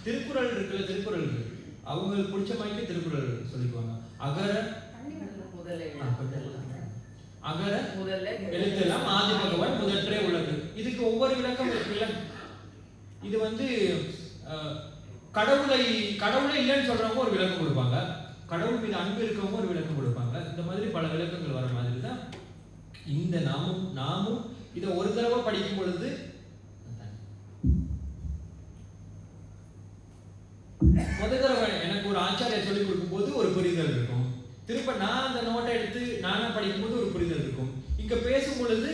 [SPEAKER 2] திருக்குறள் இருக்குல்ல, திருக்குறள் இருக்கு, அவங்களுக்கு பிடிச்ச மாதிரி திருக்குறள் சொல்லிக்குவாங்க. அகர எழுத்தெல்லாம் ஆதி பகவான் முதற்றே உள்ளது. இதுக்கு ஒவ்வொரு விளக்கம் இருக்குல்ல. இது வந்து கடவுளை இல்லைன்னு சொல்றவங்க ஒரு விளக்கம் கொடுப்பாங்க, கடவுள் மீது அன்பு இருக்கவங்க ஒரு விளக்கம் கொடுப்பாங்க. இந்த மாதிரி பல விளக்கங்கள் வர மாதிரி தான் இந்த நாமும் இதை ஒரு தடவை படிக்கும் பொழுது முதல் தடவை எனக்கு ஒரு ஆச்சாரியை சொல்லிக் கொடுக்கும் போது ஒரு புரிதல் இருக்கும். திருப்ப நான் அந்த நோட்டை எடுத்து நானா படிக்கும் போது ஒரு புரிதல் இருக்கும். இங்க பேசும் பொழுது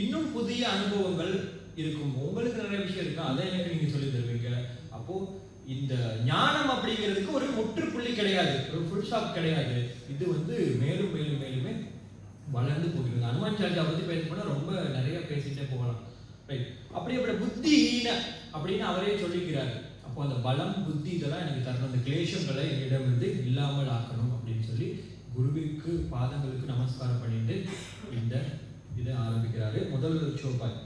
[SPEAKER 2] இன்னும் புதிய அனுபவங்கள் இருக்கும். உங்களுக்கு நிறைய விஷயம் இருக்கும், அதை எனக்கு நீங்க சொல்லி தருவீங்க. அப்போ இந்த ஞானம் அப்படிங்கிறதுக்கு ஒரு முற்றுப்புள்ளி கிடையாது, ஒரு ஃபுல் ஸ்டாப் கிடையாது. இது வந்து மேலும் மேலும் மேலுமே வளர்ந்து போகிறது. ஹனுமான் சாலிசா பத்தி பேச ரொம்ப நிறைய பேசிட்டே போகலாம். ரைட். அப்படி புத்திஹீன அப்படின்னு அவரே சொல்லிக்கிறாரு. அப்போ அந்த பலம், புத்தி இதெல்லாம் எனக்கு தரணும், அந்த கிளேஷங்களை என்னிடமிருந்து இல்லாமல் ஆக்கணும் அப்படின்னு சொல்லி குருவிற்கு பாதங்களுக்கு நமஸ்காரம் பண்ணிட்டு இந்த இதை ஆரம்பிக்கிறாரு. முதல் சோபாய்.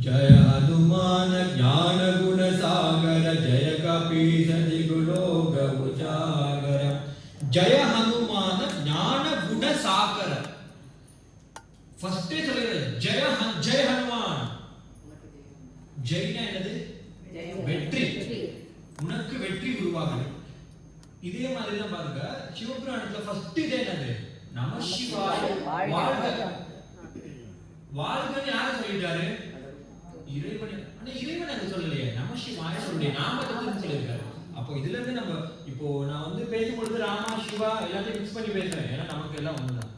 [SPEAKER 2] जय हनुमान ज्ञान गुण सागर जय कपीस दिगुलोक उजागर. जय हनुमान ज्ञान गुण सागर. ஃபர்ஸ்டே சொல்லுங்க, ஜெய ஹனுமான். ஜெய்னா என்னது? வெற்றி. உனக்கு வெற்றி உருவாகுது. இதே மாதிரி தான் பாருங்க, சிவபுராணத்துல ஃபர்ஸ்ட் இதே என்னது? நம சிவாய வாழ்க. வாழ்கன்னு யார சொல்லிட்டாரு? இறைவன். ஆனா இறைவன் அங்க சொல்லலையே, நம சிவாய சொல்லுடைய நாமத்தை சொல்லியிருக்காரு. அப்போ இதுல இருந்து நம்ம இப்போ நான் வந்து பேசும்பொழுது ராமா சிவா எல்லாத்தையும் மிக்ஸ் பண்ணி பேசுறேன், ஏன்னா நமக்கு எல்லாம் ஒண்ணுதான்.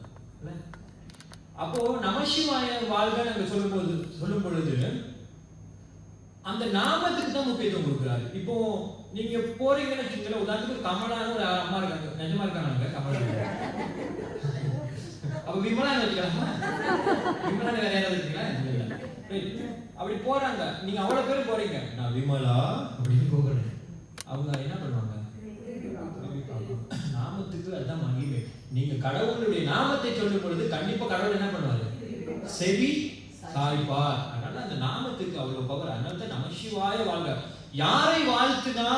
[SPEAKER 2] அப்போ நம சிவாய வாழ்கன்னு அங்க சொல்லும் பொழுது அந்த நாமத்துக்கு தான் முக்கியத்துவம் கொடுக்குறாரு. இப்போ நீங்க போறீங்கன்னு வச்சுக்கோங்களேன், உதாரணத்துக்கு கமலான்னு ஒரு அம்மா இருக்காங்க, நிஜமா இருக்காங்க கமலா. அப்ப விமலான்னு வச்சுக்கலாமா? விமலான்னு வேற யாராவது வச்சுக்கலாம். அப்படி போறாங்க, நீங்க அவ்வளவு பேரும் போறீங்க, நான் விமலா அப்படின்னு போகிறேன். அவங்க என்ன பண்ணுவாங்க? நாமத்துக்கு அதுதான் மகிமை. நீங்க கடவுளுடைய நாமத்தை சொல்லும் பொழுது கண்டிப்பா கடவுள் என்ன பண்ணுவாரு? செவி சாய்ப்பார். அதனால அந்த நாமத்துக்கு அவ்வளவு பவர். அதனால தான் நம சிவாய வாழ்க. யாரை வாழ்த்துனா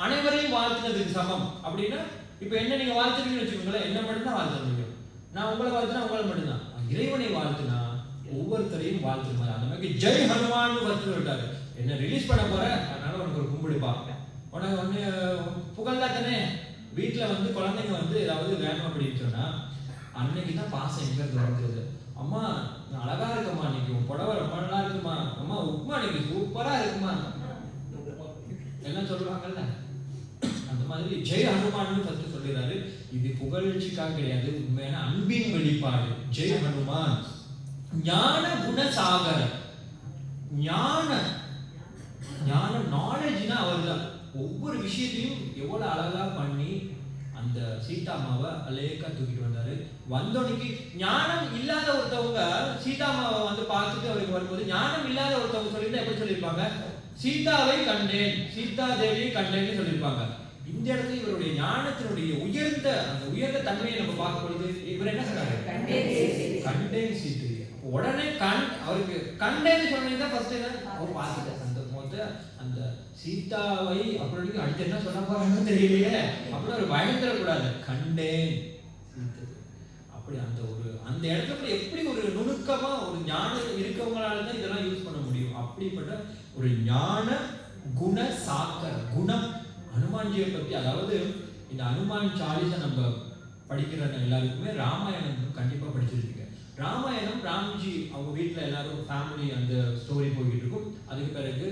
[SPEAKER 2] அனைவரையும் வாழ்த்துனதுக்கு சமம். அப்படின்னா இப்ப என்ன நீங்க வாழ்த்துறீங்கன்னு வச்சுக்கோங்களேன், என்ன மட்டும்தான் வாழ்த்த முடியும். நான் உங்களை வாழ்த்துனா உங்களை மட்டும்தான். இறைவனை வாழ்த்துனா ஒவ்வொருத்தரையும் வாழ்த்துமா. அந்த மாதிரி ஜெய் ஹனுமான் வச்சு விட்டாரு. என்ன ரிலீஸ் பண்ண போற, அதனால உனக்கு ஒரு கும்பிடு பார்ப்பேன். உனக்கு ஒண்ணு புகழ்ந்தா தானே. வீட்டுல வந்து குழந்தைங்க வந்து ஏதாவது வேணும் அப்படின்னு சொன்னா அன்னைக்குதான் பாசம் எங்க இருந்து வந்துருது. அம்மா அழகா இருக்குமா, இன்னைக்கு உன் புடவை ரொம்ப நல்லா இருக்குமா, அம்மா உப்புமா இன்னைக்கு சூப்பரா இருக்குமா எல்லாம் சொல்லுவாங்கல்ல. அந்த மாதிரி ஜெய் ஹனுமான் ஃபர்ஸ்ட் சொல்லிடுறாரு. இது புகழ்ச்சிக்காக கிடையாது, உண்மையான அன்பின் வெளிப்பாடு. ஜெய் ஹனுமான். ஞான குணசாகர. ஞானம் நாலேஜ்னா அவர்தான். ஒவ்வொரு விஷயத்தையும் எவ்வளவு அழகா பண்ணி அந்த சீதாமாவை அலேக்கா தூக்கிட்டு வந்தாரு. வந்தோன்னைக்கு ஞானம் இல்லாத ஒருத்தவங்க சீதாமாவை வந்து பார்த்துட்டு அவருக்கு வரும்போது ஞானம் இல்லாத ஒருத்தவங்க சொல்லிட்டு எப்படி சொல்லியிருப்பாங்க, சீதாவை கண்டேன், சீதா தேவியை கண்டேன்னு சொல்லியிருப்பாங்க. இந்த இடத்துல இவருடைய ஞானத்தினுடைய அந்த உயர்ந்த தன்மையை நம்ம பார்க்கும் பொழுது இவர் என்ன சொன்னாரு, கண்டேன் சீதை. உடனே அவருக்கு கண்டேன்னு சொன்னீங்கன்னா ஃபர்ஸ்ட் என்ன அவர் பார்த்துட்டார். அந்த சீதாவை அப்படி அடுத்து என்ன சொல்ல போறாங்கன்னு தெரியலையே அப்படின்னு ஒரு பயந்துடக்கூடாது. கண்டேன் அப்படி அந்த இடத்துல எப்படி ஒரு நுணுக்கமா ஒரு ஞானம் இருக்கவங்களால தான் இதெல்லாம் யூஸ் பண்ண முடியும். அப்படிப்பட்ட ஒரு ஞான குண சாக்கர் குணம் ஹனுமான்ஜியை பத்தி. அதாவது இந்த ஹனுமான் சாலிசை நம்ம படிக்கிற எல்லாருக்குமே ராமாயணம் கண்டிப்பா படிச்சிருக்கீங்க. ராமாயணம் ராம்ஜி அவங்க வீட்டில் எல்லாரும் ஃபேமிலி அந்த ஸ்டோரி போய்கிட்டு இருக்கும். அதுக்கு பிறகு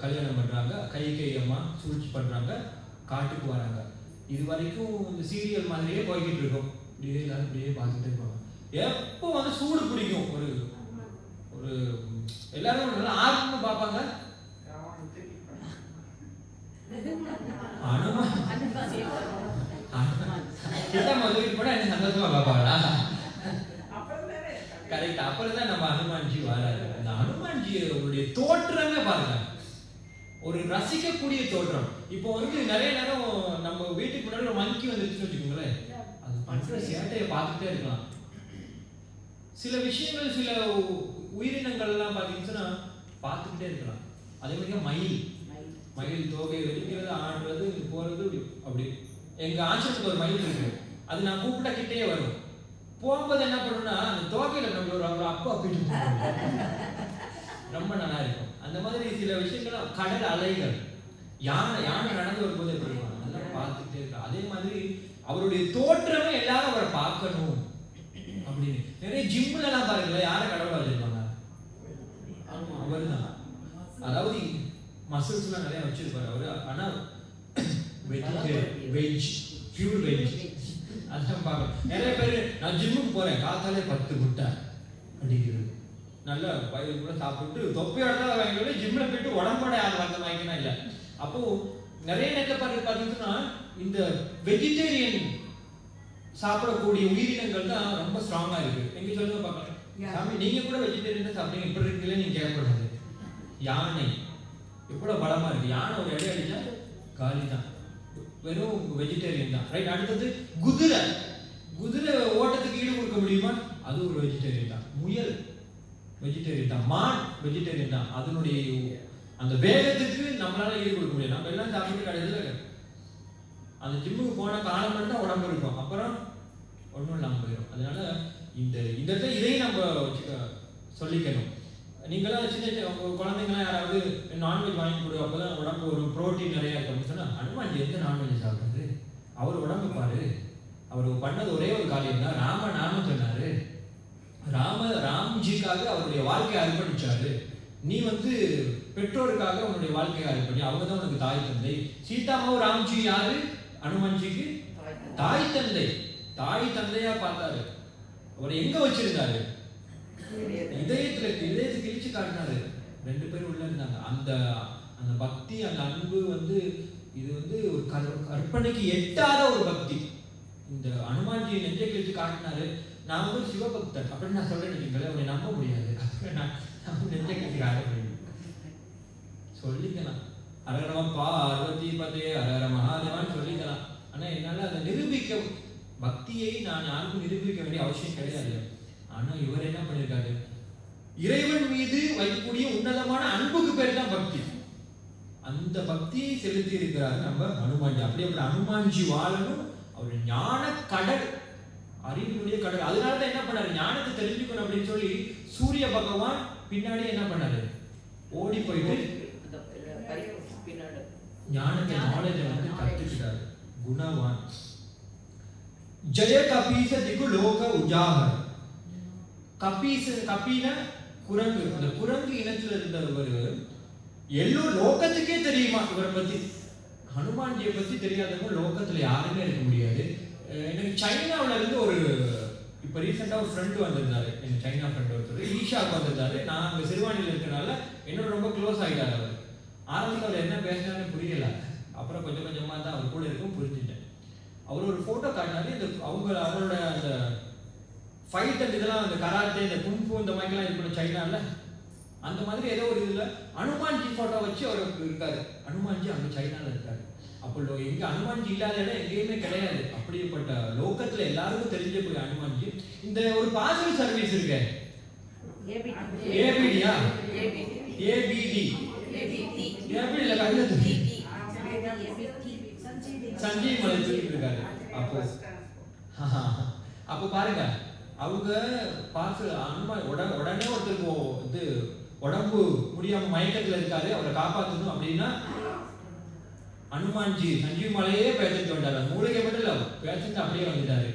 [SPEAKER 2] கல்யாணம் பண்றாங்க, கைகை அம்மா சூழ்ச்சி பண்றாங்க, காட்டுக்கு வராங்க. இது வரைக்கும் இந்த சீரியல் மாதிரியே போய்கிட்டு இருக்கும். இப்படியே எல்லாரும் இப்படியே பார்த்துட்டே இருப்பாங்க. எப்போ வந்து சூடு பிடிக்கும் ஒரு ஒரு எல்லாரும் நல்லா ஆர்வமா பார்ப்பாங்க. போனா என்ன சந்தோஷமா பார்ப்பாங்களா? கரெக்ட். அப்புறம் தான் நம்ம ஹனுமான்ஜி வராரு. அந்த ஹனுமான்ஜியோடைய தோற்றமே பாருங்க, ஒரு ரசிக்கக்கூடிய தோற்றம். இப்போ வந்து நிறைய நேரம் நம்ம வீட்டுக்கு முன்னாடி ஒரு மங்கி வந்துருச்சுன்னு வச்சுக்கோங்களேன், அது பண்ற சேட்டையை பார்த்துட்டே இருக்கலாம். சில விஷயங்கள் சில உயிரினங்கள் எல்லாம் பார்த்தீங்கன்னா பார்த்துக்கிட்டே இருக்கலாம். அதே மாதிரி மயில் தோகை வெடிக்கிறது, ஆடுறது, போறது, அப்படி. எங்க ஆசிரமத்தில் ஒரு மயில் இருக்கு. அது நான் கூப்பிட்ட கிட்டே வரும். போகும்போது என்ன பண்ணுன்னா அந்த தோகையில நம்ம ஒரு அப்பா அப்பிட்டு ரொம்ப நல்லா இருக்கும். அந்த மாதிரி சில விஷயங்கள், கடல் அலைகள், யானை நடந்து வரும்போது எப்படி இருக்கும் அதெல்லாம் பார்த்துட்டே இருக்கா. அதே மாதிரி அவருடைய தோற்றமே எல்லாரும் அவரை பார்க்கணும் அப்படின்னு. நிறைய ஜிம்ல எல்லாம் பாருங்களேன், யாரை கடவுளா வச்சிருப்பாங்க, அவர் தான். அதாவது மசில்ஸ் எல்லாம் நிறைய வச்சிருப்பாரு அவரு. ஆனா வெஜ் பியூர் வெஜ் அதான் பார்க்கணும். நிறைய பேர் நான் ஜிம்முக்கு போறேன், காத்தாலே 10 முட்டை அடிக்கிறது, நல்ல பயிர் கூட சாப்பிட்டு தொப்பையோட தான் வாங்கிட்டு ஜிம்ல போயிட்டு உடம்போட யாரும் வந்து வாங்கினா இல்லை. அப்போ நிறைய நேரத்தில் பார்த்தீங்கன்னா இந்த வெஜிடேரியன் சாப்பிடக்கூடிய உயிரினங்கள் தான் ரொம்ப ஸ்ட்ராங்கா இருக்கு. எங்க சொல்லுங்க பார்க்கலாம். சாமி நீங்க கூட வெஜிடேரியன் தான் சாப்பிட்டீங்க, இப்படி இருக்கீங்களே நீங்க கேட்கக்கூடாது. யானை எவ்வளவு பலமா இருக்கு. யானை ஒரு இடம் அடிச்சா காலி தான், வெறும் வெஜிடேரியன் தான். ரைட். அடுத்தது குதிரை ஓட்டத்துக்கு ஈடு கொடுக்க முடியுமா, அது ஒரு வெஜிடேரியன் தான். முயல் வெஜிடேரியன் தான். மான் வெஜிடேரியன் தான். அதனுடைய அந்த வேகத்துக்கு நம்மளால ஈடு கொடுக்க முடியும். நம்ம எல்லாம் சாப்பிட்டு கடைசியில் அந்த ஜிம்முக்கு போன காலம் மட்டும் தான் உடம்பு இருக்கும், அப்புறம் ஒன்றும் இல்லாமல் போயிடும். அதனால இந்த இதையும் நம்ம சொல்லிக்கணும். நீங்களாம் சின்ன குழந்தைங்களாம் யாராவது நான்வெஜ் வாங்கி கொடு, அப்போதான் உடம்பு ஒரு ப்ரோட்டீன் நிறையா இருக்கும் அப்படின்னு சொன்னால், ஹனுமான்ஜி எந்த நான்வெஜ் சாப்பிட்றது, அவர் உடம்பு பாரு. அவர் பண்ணது ஒரே ஒரு காரியம் தான், நாமம் சொன்னாரு. ராம்ஜிக்காக அவருடைய வாழ்க்கையை அர்ப்பணிச்சாரு. நீ வந்து பெற்றோருக்காக உன்னுடைய வாழ்க்கையை அர்ப்பணி, அவங்க தான் உனக்கு தாய் தந்தை. சீதாமாவும் ராம்ஜி யாரு, ஹனுமான்ஜிக்கு தாய் தந்தையா பார்த்தாரு. அவர் எங்க வச்சிருந்தாரு, இதயத்தை கிழிச்சு காட்டினாரு. 2 பேரும் உள்ள இருந்தாங்க. அந்த பக்தி, அந்த அன்பு வந்து இது வந்து ஒரு கற்பனைக்கு எட்டாத ஒரு பக்தி. இந்த ஹனுமான்ஜி நெஞ்சை கிழிச்சு காட்டினாரு. நான் ஒரு சிவபக்தன் அப்படின்னு நான் சொல்றேன்னு வச்சுக்கோங்களேன், அவனை நம்ப முடியாது. நான் நெஞ்சை கிழிச்சு காட்ட சொல்லிக்கலாம். ஹரஹர பார்வதி பதே ஹரஹர மகாதேவான்னு சொல்லிக்கலாம். ஆனா என்னால அதை பக்தியை நான் யாருக்கும் நிரூபிக்க வேண்டிய அவசியம் கிடையாது. ஆனா இவர் என்ன பண்ணிருக்காரு, இறைவன் மீது வைக்கக்கூடிய உன்னதமான அன்புக்கு பேர் தான் பக்தி. அந்த பக்தியை செலுத்தி இருக்கிறார் நம்ம ஹனுமான்ஜி. அப்படி ஹனுமான்ஜி வாழணும். அவருடைய ஞான கடல், அறிவினுடைய கடல். அதனாலதான் என்ன பண்ணாரு, ஞானத்தை தெரிஞ்சுக்கணும் அப்படின்னு சொல்லி சூரிய பகவான் பின்னாடி என்ன பண்ணாரு, ஓடி போயிட்டு ஞானத்தை நாலேஜ் வந்து கத்துக்கிட்டாரு. குணவான். ஜெய கபீச திகு லோக உஜாகர். கபீன குரங்கு. அந்த குரங்கு இனத்துல இருந்தவர் லோகத்துக்கே தெரியுமா இவரை பத்தி. ஹனுமான்ஜியை பத்தி தெரியாதவங்க லோகத்துல யாருமே இருக்க முடியாது. எனக்கு சைனாவில இருந்து ஒரு இப்ப ரீசெண்டா ஒரு ஃப்ரெண்டு வந்திருந்தாரு, எனக்கு சைனா ஃப்ரெண்ட் ஒருத்தர் ஈஷாவுக்கு வந்திருந்தாரு. நான் அங்க சிறுவாணியில இருக்கனால என்னோட ரொம்ப க்ளோஸ் ஆகிட்டாரு அவர். ஆரம்பத்தில் அவர் என்ன பேசினாலும் புரியல, அப்புறம் கொஞ்சம் கொஞ்சமா தான் அவர் கூட இருக்கும் புரிஞ்சுட்டேன். அவர் ஒரு போட்டோ காட்டினாரு. இந்த அவரோட அந்த ஃபைட் அண்ட் இதெல்லாம், அந்த கராத்தே, இந்த குங்ஃபு, இந்த மாதிரிலாம் இருக்கணும் சைனால. அந்த மாதிரி ஏதோ ஒரு இதுல ஹனுமான்ஜி போட்டோ வச்சு அவர் இருக்காரு. ஹனுமான்ஜி அங்க சைனால இருக்காரு. அப்போ எங்க ஹனுமான்ஜி இல்லாத இடம் எங்கேயுமே கிடையாது. அப்படிப்பட்ட லோகத்துல எல்லாருக்கும் தெரிஞ்சக்கூடிய ஹனுமான்ஜி. இந்த ஒரு பார்சல் சர்வீஸ் இருக்கு, ஏபிடியா, ஏபிடி, ஏபிடி இல்ல கண்ணு சஞ்சீவ் மலை சொல்லிட்டு இருக்காரு. அப்போ பாருங்க, அவங்க பார்சல் ஹனுமான் உடனே ஒருத்தருக்கு இது உடம்பு முடியாம மயக்கத்துல இருக்காரு, அவரை காப்பாற்றணும் அப்படின்னா ஹனுமான்ஜி சஞ்சீவ் மலையே பேசிட்டு வந்தாரு. மூலிகை மட்டும் இல்ல, பேசிட்டு அப்படியே வந்துட்டாரு.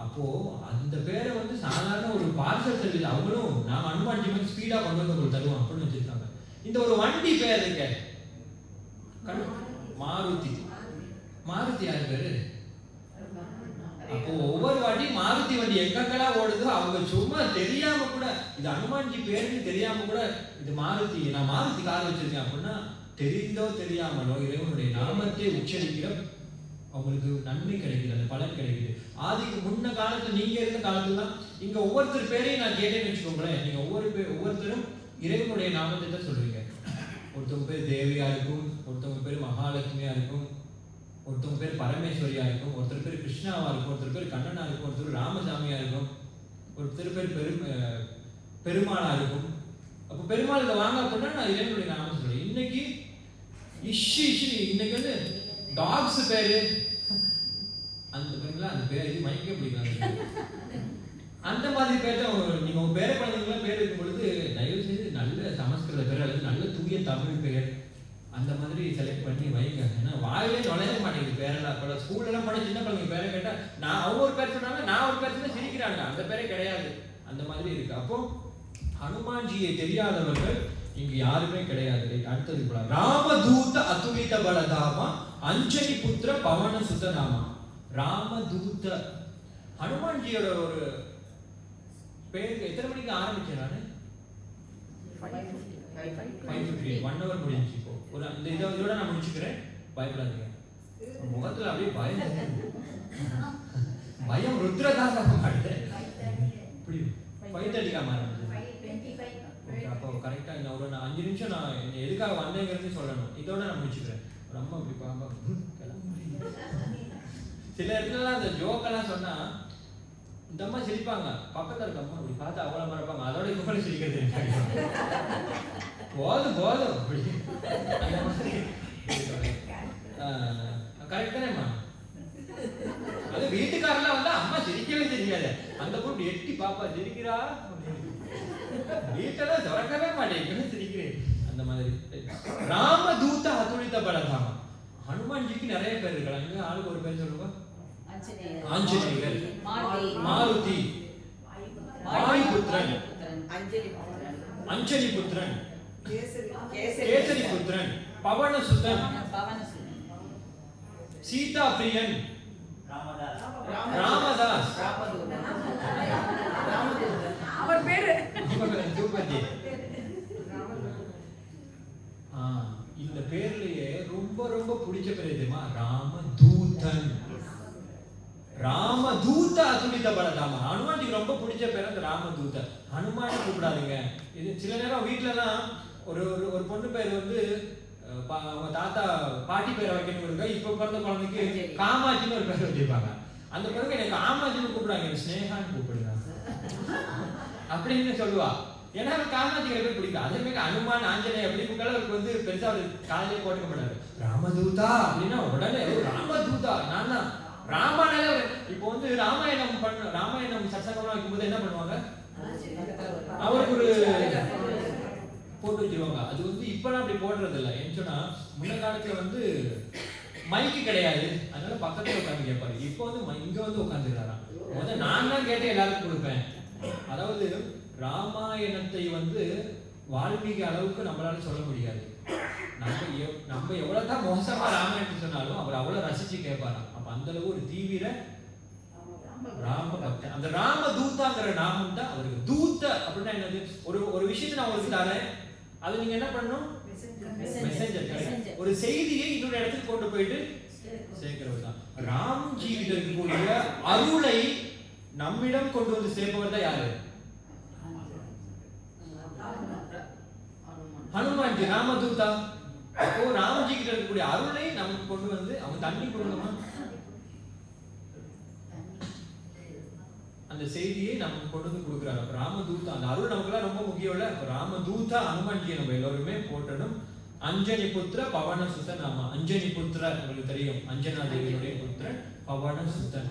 [SPEAKER 2] அப்போ அந்த பேரை வந்து சாதாரண ஒரு பார்சல் சர்வீஸ், அவங்களும் நாங்க ஹனுமான்ஜி வந்து ஸ்பீடா கொண்டு வந்து உங்களுக்கு தருவோம் அப்படின்னு வச்சிருக்காங்க. இந்த ஒரு வண்டி பேர் இருக்க மாருதி. மாருதி யாரு பேரு? அப்போ ஒவ்வொரு வாட்டி மாருதி வண்டி எங்கெங்கெல்லாம் ஓடுதோ அவங்க சும்மா தெரியாம கூட, இது ஹனுமான்ஜி பேருன்னு தெரியாம கூட, இது மாருதி, நான் மாருதி கார் வச்சிருக்கேன் அப்படின்னா தெரிந்தோ தெரியாமலோ இறைவனுடைய நாமத்தை உச்சரிக்கிற அவங்களுக்கு நன்மை கிடைக்குது, அந்த பலன் கிடைக்குது. ஆதிக்கு முன்ன காலத்துல, நீங்க இருந்த காலத்துல இங்க ஒவ்வொருத்தர் பேரையும் நான் கேட்டேன்னு வச்சுக்கோங்களேன், நீங்க ஒவ்வொருத்தரும் இறைவனுடைய நாமத்தை தான் சொல்றீங்க. ஒருத்தவங்க பேர் தேவியா இருக்கும், ஒருத்தவங்க பேர் மகாலட்சுமியா இருக்கும், ஒருத்தவங்க பேர் பரமேஸ்வரியா இருக்கும், ஒருத்தர் பேர் கிருஷ்ணாவா இருக்கும், ஒருத்தர் பேர் கண்ணனா இருக்கும், ஒருத்தர் ராமசாமியா இருக்கும், ஒருத்தர் பேர் பெருமாளா இருக்கும். அப்போ பெருமாள் இதை வாங்க அப்படின்னா நான் இறைவனுடைய நாமத்தை சொல்றேன். இன்னைக்கு இன்னைக்கு வந்து டாக்ஸ் பேரு, அந்த பேருங்களா, அந்த பேர் இது மைக்கே பிடிக்கலாம். அந்த மாதிரி பேர் தான் நீங்க உங்க பேர குழந்தைங்களாம் பேர் வைக்கும் பொழுது தயவு செய்து நல்ல சமஸ்கிருத பேர் அல்லது நல்ல தூய தமிழ் பேர் அந்த மாதிரி செலக்ட் பண்ணி வைங்க. ஏன்னா வாயிலே நுழைய மாட்டேங்குது பேரெல்லாம். இப்போ ஸ்கூல்ல எல்லாம் பண்ண சின்ன குழந்தைங்க பேரை கேட்டா நான் அவங்க ஒரு பேர் சொன்னாங்க, நான் ஒரு பேர் சொன்னா சிரிக்கிறாங்க, அந்த பேரே கிடையாது. அந்த மாதிரி இருக்கு. அப்போ ஹனுமான்ஜியை தெரியாதவர்கள் இங்க யாருமே கிடையாது. அடுத்தது ராமதூத அதுலித பலதாமா அஞ்சலி புத்திர பவன சுதநாமா. ராமதூத ஹனுமான்ஜியோட ஒரு பேருக்கு எத்தனை மணிக்கு ஆரம்பிச்சேன் நானு? 5:50, 1 hour முடிஞ்சு. இப்போ ஒரு இந்த இதோட நான் முடிச்சுக்கிறேன், பயப்படாதீங்க. முகத்துல அப்படியே பயம் ருத்ரதாச மாட்டேன். இப்படி 5:30 ஆரம்பிச்சு. அப்போ கரெக்டா ஒரு 5 நிமிஷம் நான் எதுக்காக வந்தேங்கிறது சொல்லணும். இதோட நான் முடிச்சுக்கிறேன். ஒரு அம்மா அப்படி பாம்பா சில இடத்துலலாம் அந்த ஜோக்கெல்லாம் சொன்னா இந்த அம்மா சிரிப்பாங்க, பக்கத்துல இருக்க அம்மா அப்படி பார்த்து அவ்வளவு மறப்பாங்க, அதோட இவங்க சிரிக்கிறது போதும் போதும் அப்படி. அந்த மாதிரி கரெக்ட் தானேம்மா? அது வீட்டுக்காரெல்லாம் வந்து அம்மா சிரிக்கவே தெரியாது, அந்த பொண்ணு எட்டி பாப்பா சிரிக்கிறா, வீட்டெல்லாம் திறக்கவே மாட்டேங்குன்னு சிரிக்கிறேன். அந்த மாதிரி ராமதூத அதுலித பலதாமா. ஹனுமான்ஜிக்கு நிறைய பேர் இருக்காங்க. ஆளுக்கு ஒரு பேர் சொல்லுங்க. ஆஞ்சநேயர், மாருதி, வாயுபுத்திரன், அஞ்சலி புத்திரன், கேசரி புத்திரன், பவனசுதன், சீதா பிரியன், ராமதாஸ், அவர் பேரு சூப்பர்ஜி. இந்த பேர்லயே ரொம்ப ரொம்ப பிடிச்ச பேர் எதுமா? ராமதூதன். ராமதூத அதுலித பலதாமா. ஹனுமான்ஜிக்கு ரொம்ப பிடிச்ச பேர் அந்த ராமதூத. ஹனுமான் கூப்பிடாதீங்க. இது சில நேரம் வீட்டுல எல்லாம் ஒரு ஒரு பொண்ணு பேர் வந்து அவங்க தாத்தா பாட்டி பேரை வைக்கணும் இருக்கா. இப்ப பிறந்த குழந்தைக்கு காமாட்சின்னு ஒரு பேர் வச்சிருப்பாங்க. அந்த பிறகு எனக்கு காமாட்சின்னு கூப்பிடுறாங்க, ஸ்னேகான்னு கூப்பிடுறாங்க அப்படின்னு சொல்லுவா. ஏன்னா காமாட்சிகளை போய் பிடிக்கும். அதே மாதிரி அனுமான் ஆஞ்சநேயர் எப்படி புக்கால அவருக்கு வந்து பெருசா ஒரு காலையிலே போட்டுக்க மாட்டாரு. ராமதூதா அப்படின்னா உடனே ராமதூதா நான் தான் ராமானால. இப்போ வந்து ராமாயணம் சத்சங்கம்லாம் வைக்கும்போது என்ன பண்ணுவாங்க, அவருக்கு ஒரு போட்டு வச்சிருவாங்க. அது வந்து இப்பெல்லாம் அப்படி போடுறது இல்லை. ஏன்னு சொன்னா முன்ன காலத்துல வந்து மைக்கு கிடையாது, அதனால பக்கத்துல உட்காந்து கேட்பாரு. இப்போ வந்து இங்க வந்து உட்காந்துக்கிறாராம். முதல்ல நான் தான் கேட்டு எல்லாருக்கும் கொடுப்பேன். அதாவது ராமாயணத்தை வந்து வால்மீகி அளவுக்கு நம்மளால சொல்ல முடியாது. நம்ம எவ்வளவுதான் மோசமா ராமாயணத்தை சொன்னாலும் அவர் அவ்வளவு ரசிச்சு கேட்பாராம். அப்ப அந்த அளவு ஒரு தீவிர ராம பக்தன். அந்த ராமதூதாங்கிற நாமம் தான் அவருக்கு. தூத்த அப்படின்னா என்னது, ஒரு விஷயத்தை நான் உங்களுக்கு தரேன், அது நீங்க என்ன பண்ணணும், மெசேஞ்சர். ஒரு செய்தியை இன்னொரு இடத்துக்கு கொண்டு போயிட்டு சேர்க்கிறவர் தான். ராம்ஜி கிட்ட இருக்கக்கூடிய அருளை நம்மிடம் கொண்டு வந்து சேர்ப்பவர் தான் யாரு, ஹனுமான்ஜி, ராமதூதா. அப்போ ராம்ஜி கிட்ட இருக்கக்கூடிய அருளை நமக்கு கொண்டு வந்து, அவங்க தண்ணி கொடுக்கணுமா, அந்த செய்தியை நமக்கு கொண்டு வந்து கொடுக்குறாரு ராமதூதா. அந்த அருள் நமக்குலாம் ரொம்ப முக்கியம் இல்ல. ராமதூதா ஹனுமான்ஜியை நம்ம எல்லாருமே போட்டணும். அஞ்சனி புத்திர பவன சுத்தன். ஆமா, அஞ்சனி புத்திர உங்களுக்கு தெரியும், அஞ்சனா தேவியுடைய புத்திரன், பவன சுத்தன்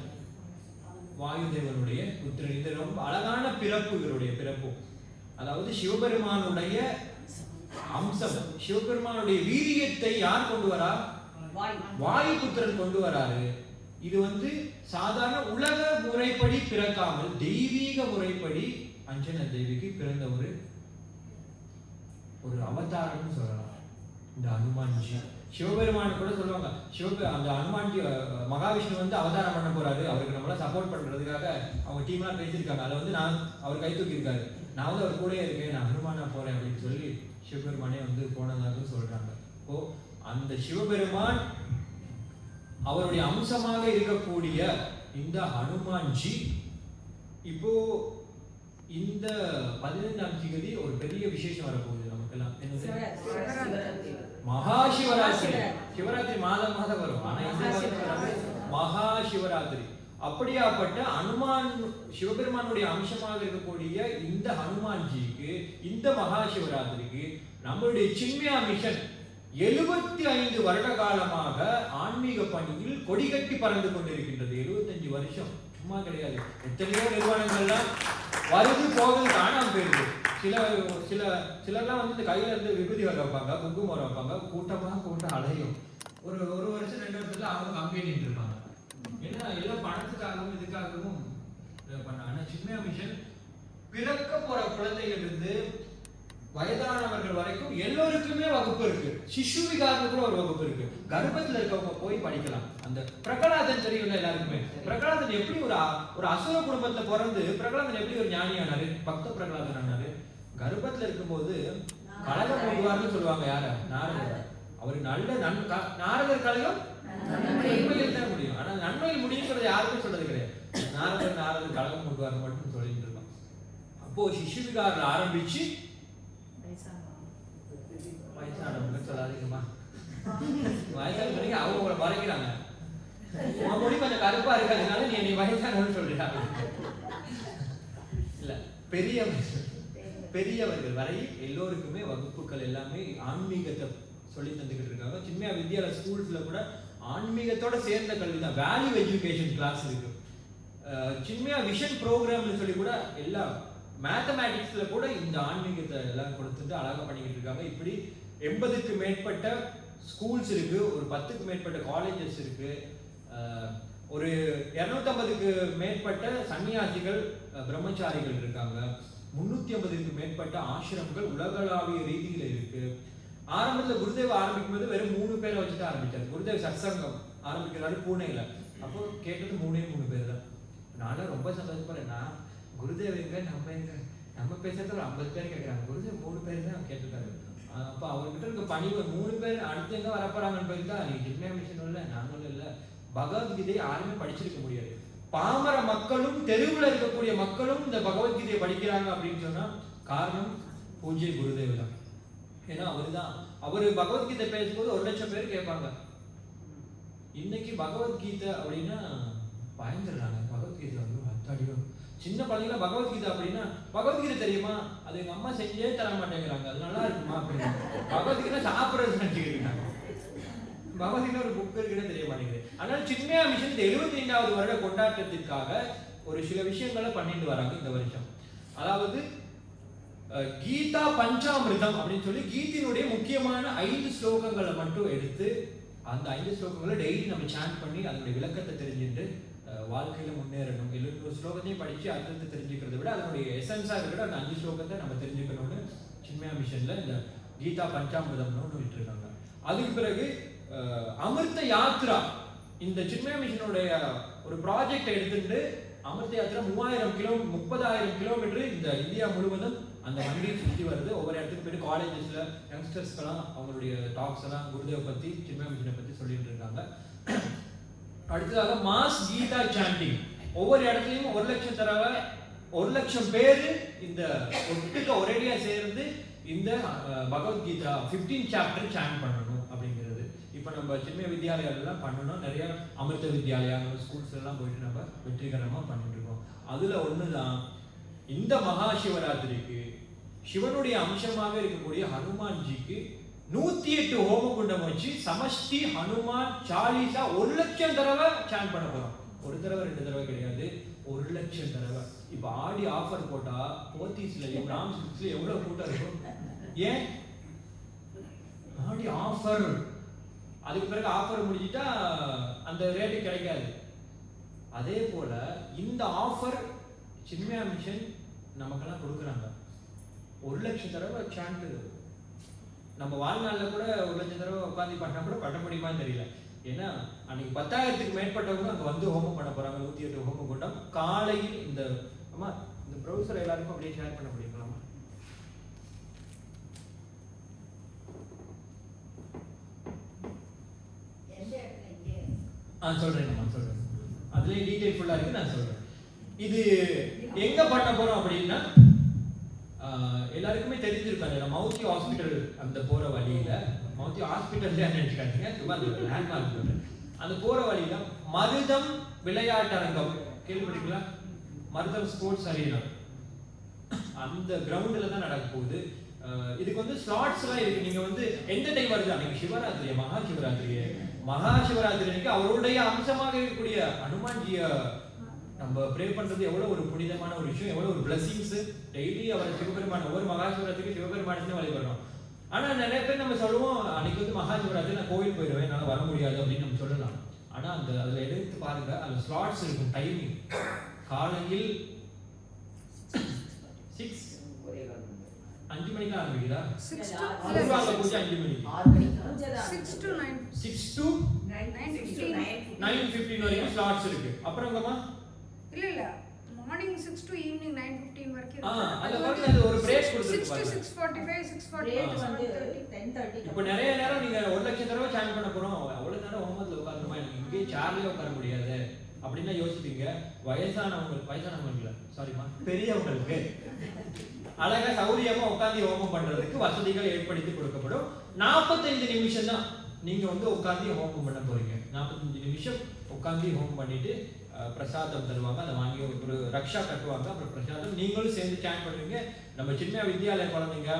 [SPEAKER 2] வாயு தேவனுடைய புத்திரன். இது ரொம்ப அழகான பிறப்பு இவருடைய பிறப்பு. அதாவது சிவபெருமானுடைய அம்சம், சிவபெருமானுடைய வீரியத்தை யார் கொண்டு வரா, வாயு புத்திரன் கொண்டு வராரு. இது வந்து சாதாரண உலக முறைப்படி பிறக்காமல் தெய்வீக முறைப்படி அஞ்சனா தேவிக்கு பிறந்த ஒரு அவதாரம்னு சொல்லலாம் இந்த ஹனுமான்ஜி. சிவபெருமான் கூட சொல்லுவாங்க, அந்த ஹனுமான்ஜி மகாவிஷ்ணு வந்து அவதாரம் பண்ண போறாரு, அவருக்கு நம்மள சப்போர்ட் பண்றதுக்காக அவங்க டீம்லாம் பேசியிருக்காங்க. அதை வந்து அவர் கை தூக்கி இருக்காரு, நான் வந்து அவர் கூட இருக்கேன், நான் ஹனுமானா போறேன் அப்படின்னு சொல்லி சிவபெருமானே வந்து போனதாக சொல்றாங்க. இப்போ அந்த சிவபெருமான் அவருடைய அம்சமாக இருக்கக்கூடிய இந்த ஹனுமான்ஜி இப்போ இந்த 15ஆம் தேதி ஒரு பெரிய விசேஷம் வரப்போகுது நமக்கெல்லாம். என்னது, மகா சிவராத்திரி. சிவராத்திரி மாதம் வரும், ஆனா இந்த மகா சிவராத்திரி. அப்படியாப்பட்ட ஹனுமான் சிவபெருமானுடைய அம்சமாக இருக்கக்கூடிய இந்த ஹனுமான்ஜிக்கு இந்த மகா சிவராத்திரிக்கு நம்மளுடைய சின்மயா மிஷன் 75 வருட காலமாக ஆன்மீக பணியில் கொடிகட்டி பறந்து கொண்டிருக்கின்றது. 75 வருஷம் சும்மா கிடையாது. எத்தனையோ நிறுவனங்கள்லாம் வருது போகுது, காணாம போயிடுது. சிலர்லாம் வந்து இந்த கையில இருந்து விபூதி வர வைப்பாங்க, குங்குமம் வர வைப்பாங்க, கூட்டம் அலையும். ஒரு வருஷம் 2 வருஷத்துல அவங்க கம்பெனி இருப்பாங்க. ஏன்னா எல்லாம் பணத்துக்காகவும் இதுக்காகவும் பண்ணாங்க. ஆனா சின்மயா மிஷன் பிறக்க போற குழந்தையிலிருந்து வயதானவர்கள் வரைக்கும் எல்லோருக்குமே வகுப்பு இருக்கு. சிசு விகாரத்துக்கு கூட ஒரு வகுப்பு இருக்கு. கர்ப்பத்துல இருக்கவங்க போய் படிக்கலாம். அந்த பிரகலாதன் தெரியும் எல்லாருக்குமே. பிரகலாதன் எப்படி ஒரு அசுர குடும்பத்துல பிறந்து பிரகலாதன் எப்படி ஒரு ஞானி ஆனாரு, பக்த பிரகலாதன் ஆனாரு. கர்ப்பத்துல இருக்கும்போது கலகம் கொண்டுவார்னு சொல்லுவாங்க. யார, நாரதர். அவரு நல்ல நாரதர் கலகம் நன்மையில் தான் முடியும். ஆனா நன்மையில் முடியுங்கிறது யாருக்கும் சொல்றது கிடையாது. நாரதர் கலகம் கொண்டுவார் மட்டும் சொல்லிட்டு இருக்கோம். அப்போ சிசு விகாரில் ஆரம்பிச்சு வயசானவங்க சொல்லாதீங்கம்மா, வயசான அவங்க மறைக்கிறாங்க. முடி கொஞ்சம் கருப்பா இருக்கிறதுனால நீ வயசானவன்னு சொல்றாங்க. இல்ல, பெரியவர்கள் வரை எல்லோருக்குமே வகுப்புகள் எல்லாமே ஆன்மீகத்தை சொல்லி தந்துகிட்டு இருக்காங்க. சின்மயா வித்யாலயா ஸ்கூல்ஸ்ல கூட ஆன்மீகத்தோட சேர்ந்த கல்வி தான், வேல்யூ எஜுகேஷன் கிளாஸ் இருக்கு. சின்மயா விஷன் ப்ரோக்ராம்னு சொல்லி கூட எல்லா மேத்தமேட்டிக்ஸ்ல கூட இந்த ஆன்மீகத்தை எல்லாம் கொடுத்துட்டு அழகா பண்ணிக்கிட்டு இருக்காங்க. இப்படி 80க்கு மேற்பட்ட ஸ்கூல்ஸ் இருக்கு, ஒரு 10க்கு மேற்பட்ட காலேஜஸ் இருக்கு, ஒரு 250க்கு மேற்பட்ட சன்னியாசிகள் பிரம்மச்சாரிகள் இருக்காங்க, 350க்கு மேற்பட்ட ஆசிரமங்கள் உலகளாவிய ரீதியில இருக்கு. ஆரம்பத்துல குருதேவ் ஆரம்பிக்கும் போது வெறும் 3 பேரை வச்சுட்டு ஆரம்பிச்சாரு. குருதேவ் சத்சங்கம் ஆரம்பிக்கிறாரு பூனேல. அப்போ கேட்டது 3 பேர் தான். நானும் ரொம்ப சந்தோஷப்படுறேன். நான் குருதேவ் எங்க, நம்ம பேசுறது ஒரு 50 பேர் கேட்கறாங்க, குருதேவ் 3 பேர் தான் கேட்டுருக்காரு. அப்ப அவர்கிட்ட இருக்க பணி 3 பேர் அடுத்து எங்க வரப்போறாங்கன்னு போயிருக்கா. நீ சின்மயா மிஷன் இல்ல, நாங்களும் இல்ல, பகவத்கீதையை யாருமே படிச்சிருக்க முடியாது. பாமர மக்களும் தெருவில் இருக்கக்கூடிய மக்களும் இந்த பகவத்கீதையை படிக்கிறாங்க அப்படின்னு சொன்னா காரணம் பூஜ்ய குருதேவ் தான். ஏன்னா அவரு பகவத்கீதை பேசும்போது 1 லட்சம் பேர் கேட்பாங்க. இன்னைக்கு பகவத்கீதை அப்படின்னா பயந்துடுறாங்க. பகவத்கீதை வந்து அத்தாடியோ, சின்ன பள்ளியில பகவத்கீதை அப்படின்னா பகவத்கீதை தெரியுமா, அது எங்க அம்மா செஞ்சே தர மாட்டேங்கிறாங்க, அது நல்லா இருக்குமா அப்படின்னு. பகவத்கீதை சாப்பிட்றது நினைச்சுக்கிறீங்க. பகவத்கீதை ஒரு புக் இருக்குன்னு தெரிய மாட்டேங்குது. அதனால சின்மயா மிஷன் 75வது வருட கொண்டாட்டத்திற்காக ஒரு சில விஷயங்களை பண்ணிட்டு வராங்க இந்த வருஷம். அதாவது கீதா பஞ்சாமிர்தம் அப்படின்னு சொல்லி கீதையினுடைய முக்கியமான 5 ஸ்லோகங்களை மட்டும் எடுத்து அந்த 5 ஸ்லோகங்களை டெய்லி நம்ம சாண்ட் பண்ணி அதனுடைய விளக்கத்தை தெரிஞ்சுட்டு வாழ்க்கையில முன்னேறணும். 700 ஸ்லோகத்தையும் படிச்சு அர்த்தத்தை தெரிஞ்சுக்கிறத விட அதனுடைய எசன்ஸா இருக்கிற அந்த 5 ஸ்லோகத்தை நம்ம தெரிஞ்சுக்கணும்னு சின்மயா மிஷன்ல இந்த கீதா பஞ்சாமிர்தம்னு ஒன்று விட்டுருக்காங்க. அதுக்கு பிறகு அமிர்த யாத்ரா, இந்த சின்மயா மிஷனுடைய ஒரு ப்ராஜெக்ட் எடுத்துட்டு அமிர்த யாத்ரா 30,000 கிலோமீட்டர் இந்த இந்தியா முழுவதும் அந்த வண்டியை சுற்றி வருது. ஒவ்வொரு இடத்துக்கு போயிட்டு காலேஜஸ்ல யங்ஸ்டர்ஸ்க்கெல்லாம் அவங்களுடைய டாக்ஸ் எல்லாம் குருதேவ் பத்தி சின்மயா மிஷனை பத்தி சொல்லிட்டு இருக்காங்க. அடுத்ததாக மாஸ் கீதா சாண்டிங், ஒவ்வொரு இடத்துலையும் 1,00,000 தடவை 1,00,000 பேர் இந்த ஒட்டுக்க ஒரேடியா சேர்ந்து இந்த பகவத்கீதா 15 சாப்டர் சாண்ட் பண்ணணும் அப்படிங்கிறது. இப்போ நம்ம சின்மய வித்யாலயெல்லாம் பண்ணணும், நிறைய அமிர்த வித்யாலயா ஸ்கூல்ஸ் எல்லாம் போயிட்டு நம்ம வெற்றிகரமாக பண்ணிட்டு இருக்கோம். அதுல ஒண்ணுதான் இந்த மகா சிவராத்திரிக்கு சிவனுடைய அம்சமாக இருக்கக்கூடிய ஹனுமான்ஜிக்கு 108 ஹோமகுண்டம் வச்சு சமஷ்டி ஹனுமான் சாலிசா 1,00,000 தடவை சாண்ட் பண்ண போறோம். ஒரு தடவை 2 தடவை கிடையாது, 1,00,000 தடவை. இப்ப ஆடி ஆஃபர் போட்டா போத்தீஸ்லயும் ராம் சில்க்ஸ்ல எவ்வளவு கூட்டம் இருக்கும்? ஏன் ஆடி ஆஃபர்? அதுக்கு பிறகு ஆஃபர் முடிஞ்சிட்டா அந்த ரேட்டு கிடைக்காது. அதே போல இந்த ஆஃபர் சின்மயா மிஷன் நமக்கெல்லாம் கொடுக்குறாங்க. 1,00,000 தடவை சாண்ட் நம்ம வாழ்நாளில் கூட 1,00,000 தடவை உட்காந்து பண்ணா கூட பண்ண முடியுமான்னு தெரியல. ஏன்னா அன்னைக்கு 10,000க்கு மேற்பட்டவங்க அங்கே வந்து ஹோமம் பண்ண போறாங்க. 108 ஹோம குண்டம் காலையில். இந்த அம்மா இந்த ப்ரௌசர் எல்லாருக்கும் அப்படியே ஷேர் பண்ண முடியுங்களாமா? சொல்றேன். அதுலயே டீடைல் ஃபுல்லா இருக்கு, நான் சொல்றேன். இது எங்க பண்ண போறோம் அப்படின்னா எல்லாருக்குமே தெரிஞ்சிருக்காங்க. மௌத்தி ஹாஸ்பிட்டல் அந்த போற வழியில, மௌத்தி ஹாஸ்பிட்டல் நினைச்சுக்காதீங்க, சும்மா அந்த லேண்ட்மார்க் அந்த போற வழியில மருதம் விளையாட்டு அரங்கம் கேள்விப்பட்டீங்களா? மருதம் ஸ்போர்ட்ஸ் அரீனா அந்த கிரவுண்ட்ல தான் நடக்க போகுது. இதுக்கு வந்து ஸ்லாட்ஸ் எல்லாம் இருக்கு. நீங்க வந்து எந்த டைம் வருது, அன்னைக்கு சிவராத்திரி, மகா சிவராத்திரி அன்னைக்கு அவருடைய அம்சமாக இருக்கக்கூடிய ஹனுமான்ஜிய நம்ம ப்ரே பண்றது எவ்வளவு ஒரு புனிதமான ஒரு விஷயம், எவ்வளவு ஒரு பிளஸிங்ஸ். டெய்லி அவர் சிவபெருமான ஒவ்வொரு மகா சிவராத்திரிக்கு சிவபெருமானே வழிபடுறோம். ஆனா நிறைய பேர் நம்ம சொல்லுவோம், அன்னைக்கு வந்து மகா சிவராத்திரி நான் கோவில் போயிடுவேன், என்னால வர முடியாது அப்படின்னு நம்ம சொல்லலாம். ஆனா அந்த அதுல எடுத்து பாருங்க, அதுல ஸ்லாட்ஸ் இருக்கும். டைமிங் காலையில் 5 மணிக்கு ஆரம்பிக்குதா? 6 to 5 மணிக்கு, 6 to 9:15 வரைக்கும் ஸ்லாட்ஸ் இருக்கு. அப்புறம்மா
[SPEAKER 3] இல்ல மார்னிங் 6 to ஈவினிங் 9:15 வரைக்கும்
[SPEAKER 2] அது வந்து அது ஒரு பிரேக் கொடுத்துருக்கு பாருங்க.
[SPEAKER 3] 6:45 6:48 10:30.
[SPEAKER 2] இப்போ நிறைய நேரம் நீங்க 1,00,000 தடவை சாண்ட் பண்ண போறோம், அவ்வளவு நேரம் ஹோமத்துல உட்கார்ந்துமா, எனக்கு இங்கே சேர்லயே உட்கார முடியாது அப்படின்னா யோசிப்பீங்க. வயசானவங்க சாரிமா பெரியவங்களுக்கு அழகா சௌரியமா உட்கார்ந்து ஹோமம் பண்றதுக்கு வசதிகள் ஏற்படுத்தி கொடுக்கப்படும். 45 நிமிஷம் தான் நீங்க வந்து உட்கார்ந்து ஹோமம் பண்ண போறீங்க. 45 நிமிஷம் உட்கார்ந்து ஹோமம் பண்ணிட்டு பிரசாதம் தருவாங்க, அதை வாங்கி ஒரு ரக்ஷா கட்டுவாங்க. அப்புறம் பிரசாதம் நீங்களும் சேர்ந்து சாண்ட் பண்ணுவீங்க. நம்ம சின்ன வித்யாலய குழந்தைங்க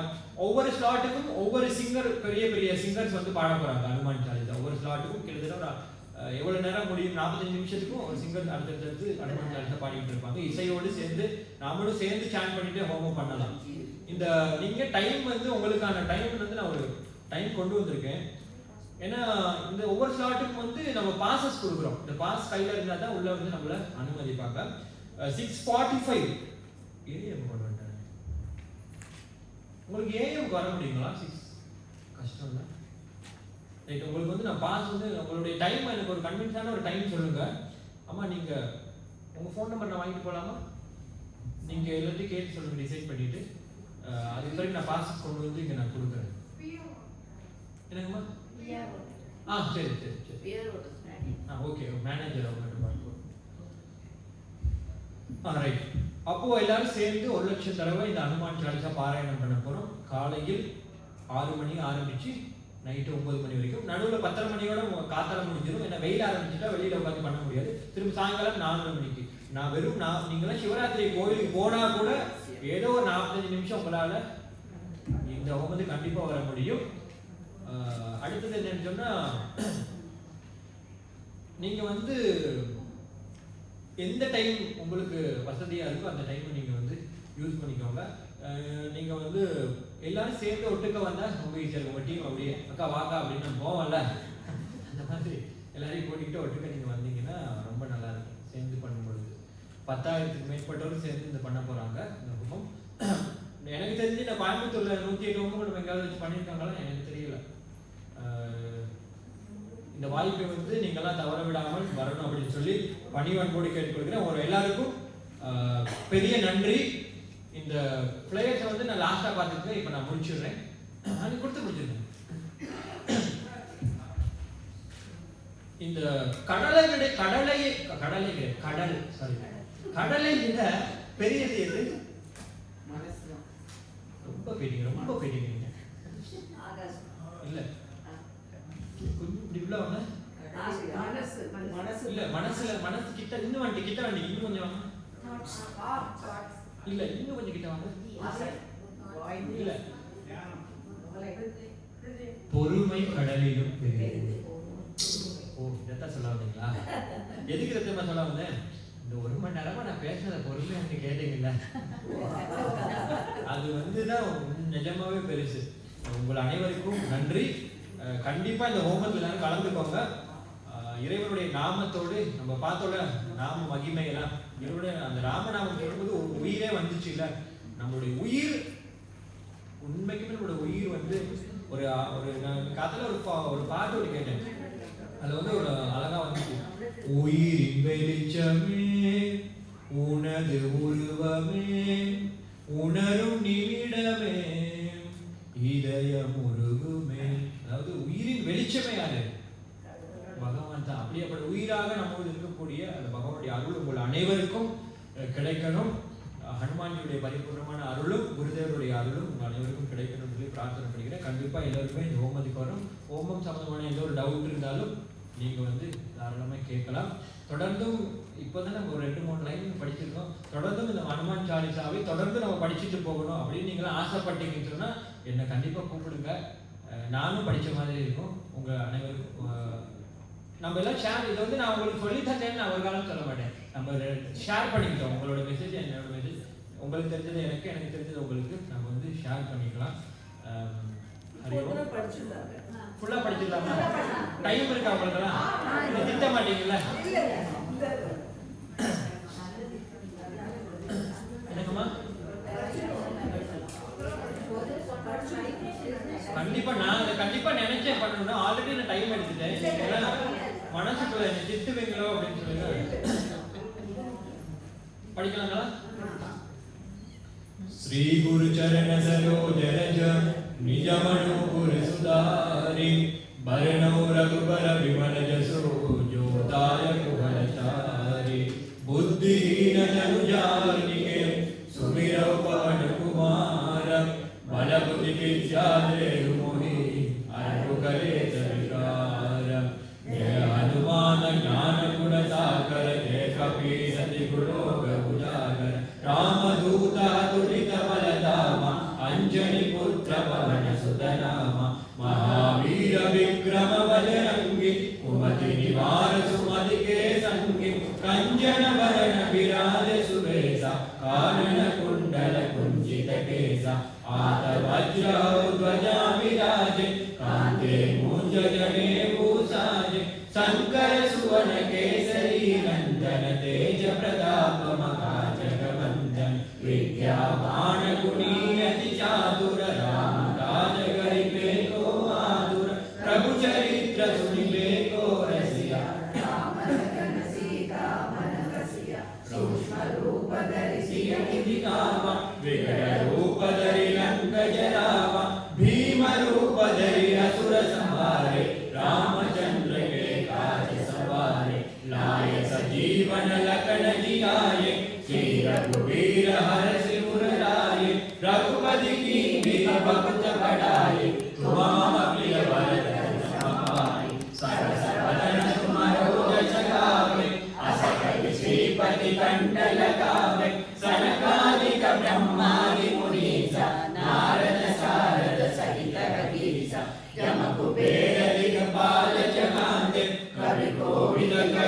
[SPEAKER 2] ஒவ்வொரு ஸ்லாட்டுக்கும் ஒவ்வொரு சிங்கர், பெரிய பெரிய சிங்கர்ஸ் வந்து பாட போறாங்க ஹனுமான் சாலிசா. ஒவ்வொரு ஸ்லாட்டுக்கும் கிட்டத்தட்ட எவ்வளவு நேரம் முடியும், 45 நிமிஷத்துக்கும் ஒரு சிங்கர் அடுத்தடுத்து ஹனுமான் சாலிசா பாடிட்டு இருப்பாங்க. இசையோடு சேர்ந்து நாமளும் சேர்ந்து சாண்ட் பண்ணிட்டு ஹோமம் பண்ணலாம். இந்த நீங்க டைம் வந்து உங்களுக்கான டைம் வந்து நான் ஒரு டைம் கொண்டு வந்திருக்கேன். ஏன்னா இந்த ஒவ்வொரு ஸ்லாட்டுக்கும் வந்து நம்ம பாசஸ் கொடுக்குறோம். இந்த பாஸ் கையில இருந்தா தான் உள்ள வந்து நம்மள அனுமதிப்பாங்க. 6:45 ஏஎம் கொண்டு வந்துட்டாங்க. உங்களுக்கு ஏஎம் வர முடியுங்களா? 6 கஷ்டம் தான். ரைட், உங்களுக்கு வந்து நான் பாஸ் வந்து உங்களுடைய டைம் எனக்கு ஒரு கன்வின்ஸான ஒரு டைம் சொல்லுங்க. அம்மா நீங்க உங்க ஃபோன் நம்பர் நான் வாங்கிட்டு போலாமா? நீங்க எல்லாத்தையும் கேட்டு சொல்லுங்க, டிசைட் பண்ணிட்டு அதுக்கு பிறகு நான் பாஸ் கொண்டு வந்து இங்க நான் கொடுக்குறேன். என்னங்கம்மா? சரி ஓகே, மேனேஜர் அவங்க பார்ப்போம். ரைட், அப்போ எல்லாரும் சேர்ந்து 1,00,000 தடவை இந்த ஹனுமான் சாலிசா பாராயணம் பண்ண போறோம். காலையில் 6 மணி ஆரம்பிச்சு நைட்டு 9 மணி வரைக்கும். நடுவில் 10:30 மணியோட காத்தால முடிஞ்சிடும். ஏன்னா வெயில் ஆரம்பிச்சுட்டா வெளியில உட்காந்து பண்ண முடியாது. திரும்ப சாயங்காலம் 4 மணிக்கு. நீங்களாம் சிவராத்திரி கோயிலுக்கு போனா கூட ஏதோ ஒரு 45 நிமிஷம் உங்களால் இந்த ஹோமத்துக்கு கண்டிப்பாக வர முடியும். அடுத்தது என்னன்னு சொன்னால், நீங்கள் வந்து எந்த டைம் உங்களுக்கு வசதியாக இருக்கோ அந்த டைமை நீங்கள் வந்து யூஸ் பண்ணிக்கோங்க. நீங்கள் வந்து எல்லாரும் சேர்ந்து ஒட்டுக்க வந்தால் ரொம்ப ஈஸியாக இருக்கும். உங்கள் டீம் அப்படியே அக்கா வாக்கா அப்படின்னு நம்ம போவோம்ல, அந்த மாதிரி எல்லாரையும் கூட்டிகிட்டு ஒட்டுக்க நீங்கள் வந்தீங்கன்னா ரொம்ப நல்லாயிருக்கும். சேர்ந்து பண்ணும்பொழுது 10,000க்கு மேற்பட்டவரும் சேர்ந்து இந்த பண்ண போகிறாங்க இந்த ஹோமம். எனக்கு தெரிஞ்சு நான் கோயம்புத்தூரில் 108 ஹோமம் நம்ம எங்கேயாவது வச்சு பண்ணியிருக்காங்களா எனக்கு தெரியல. இந்த வாய்ப்பை வந்து நீங்களாம் தவற விடாமல் வரணும் அப்படின்னு சொல்லி பணிவன்போடு கேட்டுக்கொள்கிறேன். ஒரு எல்லாருக்கும் பெரிய நன்றி. இந்த ஃப்ளையர்ஸை வந்து நான் லாஸ்ட்டாக பார்த்துருக்கேன், இப்போ நான் முடிச்சிடுறேன். அது கொடுத்து முடிச்சிருக்கேன். இந்த கடலை விட கடலை விட பெரியது எது? ரொம்ப பெரிய இல்ல கொஞ்சம் இப்படி உள்ள வாங்க. இல்ல மனசு கிட்ட இன்னும் இன்னும் கொஞ்சம் இல்ல இன்னும் கொஞ்சம் கிட்ட வாங்க. இல்ல பொறுமை கடலிலும் பெரியது. ஓ, இதைத்தான் சொல்ல வந்தீங்களா? எதுக்கு ரத்தமா சொல்ல வந்தேன்? இந்த 1 மணி நேரமா நான் பேசுறத பொறுமையா கேட்டீங்கல்ல, அது வந்துதான் நிஜமாவே பெருசு. உங்கள் அனைவருக்கும் நன்றி. கண்டிப்பா இந்த ஹோமத்தில் எல்லாரும் கலந்துக்கோங்க. இறைவனுடைய நாமத்தோடு நம்ம பார்த்தோட நாம மகிமையெல்லாம் இவருடைய அந்த ராமநாமம் சொல்லும்போது ஒரு உயிரே வந்துச்சு இல்ல. நம்மளுடைய உயிர் உண்மைக்குமே நம்மளுடைய உயிர் வந்து ஒரு கதையில ஒரு பாட்டு ஒன்று கேட்டேன். அது வந்து ஒரு அழகா வந்துச்சு. உயிரின் வெளிச்சமே உனது உருவமே உணரும் நிமிடமே இதயம் உருகுமே. அதாவது உயிரின் வெளிச்சமே யாரு? பகவான் தான். அப்படியேப்பட்ட உயிராக நம்மோடு இருக்கக்கூடிய அந்த பகவானுடைய அருள் உங்கள் அனைவருக்கும் கிடைக்கணும். ஹனுமான்ஜியுடைய பரிபூர்ணமான அருளும் குருதேவருடைய அருளும் உங்கள் அனைவருக்கும் கிடைக்கணும் சொல்லி பிரார்த்தனை பண்ணிக்கிறேன். கண்டிப்பா எல்லாருமே இந்த ஹோமத்துக்கு வரும். ஹோமம் சம்பந்தமான எந்த ஒரு டவுட் இருந்தாலும் நீங்க வந்து தாராளமாக கேட்கலாம். தொடர்ந்தும் இப்போதான் நம்ம ஒரு 2-3 லைன் படிச்சிருக்கோம். தொடர்ந்தும் இந்த ஹனுமான் சாலிசாவை தொடர்ந்து நம்ம படிச்சுட்டு போகணும் அப்படின்னு நீங்களாம் ஆசைப்பட்டீங்கன்னு சொன்னா என்னை கண்டிப்பா கூப்பிடுங்க. நானும் படிச்ச மாதிரி இருக்கும். உங்க அனைவருக்கும் நம்ம எல்லாம் ஷேர், இதை வந்து நான் உங்களுக்கு சொல்லி தந்தேன்னு நான் ஒரு காலம் சொல்ல மாட்டேன். நம்ம ஷேர் பண்ணிக்கிட்டோம். உங்களோட மெசேஜ் என்னோட மெசேஜ், உங்களுக்கு தெரிஞ்சது எனக்கு, எனக்கு தெரிஞ்சது உங்களுக்கு, நம்ம வந்து ஷேர் பண்ணிக்கலாம். ஃபுல்லா படிச்சிடலாமா? டைம் இருக்கா உங்களுக்கெல்லாம்? திட்ட மாட்டீங்கல்ல? என்னங்கம்மா? கண்டிப்பா நான் கண்டிப்பா நினைச்சேன் பண்ணணும். ஆல்ரெடி நான் டைம் எடுத்துட்டேன். மனசுக்குள்ள என்ன திட்டுவீங்களோ அப்படின்னு சொல்லுங்க. படிக்கலாங்களா? ஸ்ரீ குரு சரண சரோஜ ரஜ நிஜ மனோபுர சுதாரி பரணோ ரகுபர விமல ஜசோ ஜோதாய குஹலச்சாரி புத்திஹீன ஜனு ஜானிகே சுமிரௌ பவன குமார பல புத்தி வித்யா தேஹு மோஹி அருகு करे सरकार जय हनुमान ज्ञान गुण सागर जय कपीस तिहु लोक उजागर रामदूत अतुलित बल धामा अंजनी पुत्र पवन सुत नामा महावीर विक्रम बजरंगी कुमति निवार सुमति के संगी कंचन वरण विराज सुबेसा कानन कुंडल कुंचित केसा आत वज्र ध्वजा विराजे कांते मूंज जने भूषाजे शंकर सुवन केसरी नंदन तेज प्रताप महाजगवंदन विद्यावान गुणीयति चातुर राम काज करिबे को आतुर प्रभु चरित्र सुनिबे को रसिया राम लखन सीता मन बसिया सूक्ष्म रूप धरि सियहि दिखावा विकट रूप धरि लंक जरावा भीम रूप धरि असुर संहारे रामचंद्र के काज सवारे लाए सजीवन लखन जियाए श्री रघुवीर हरषि उर लाए रघुपति कीन्हि भक्त बढ़ाए तुम मम प्रिय भरत समाए सरस वदन सुमरो जस गावे अस कवि श्रीपति कंठ लगावे सनकादिक ब्रह्मा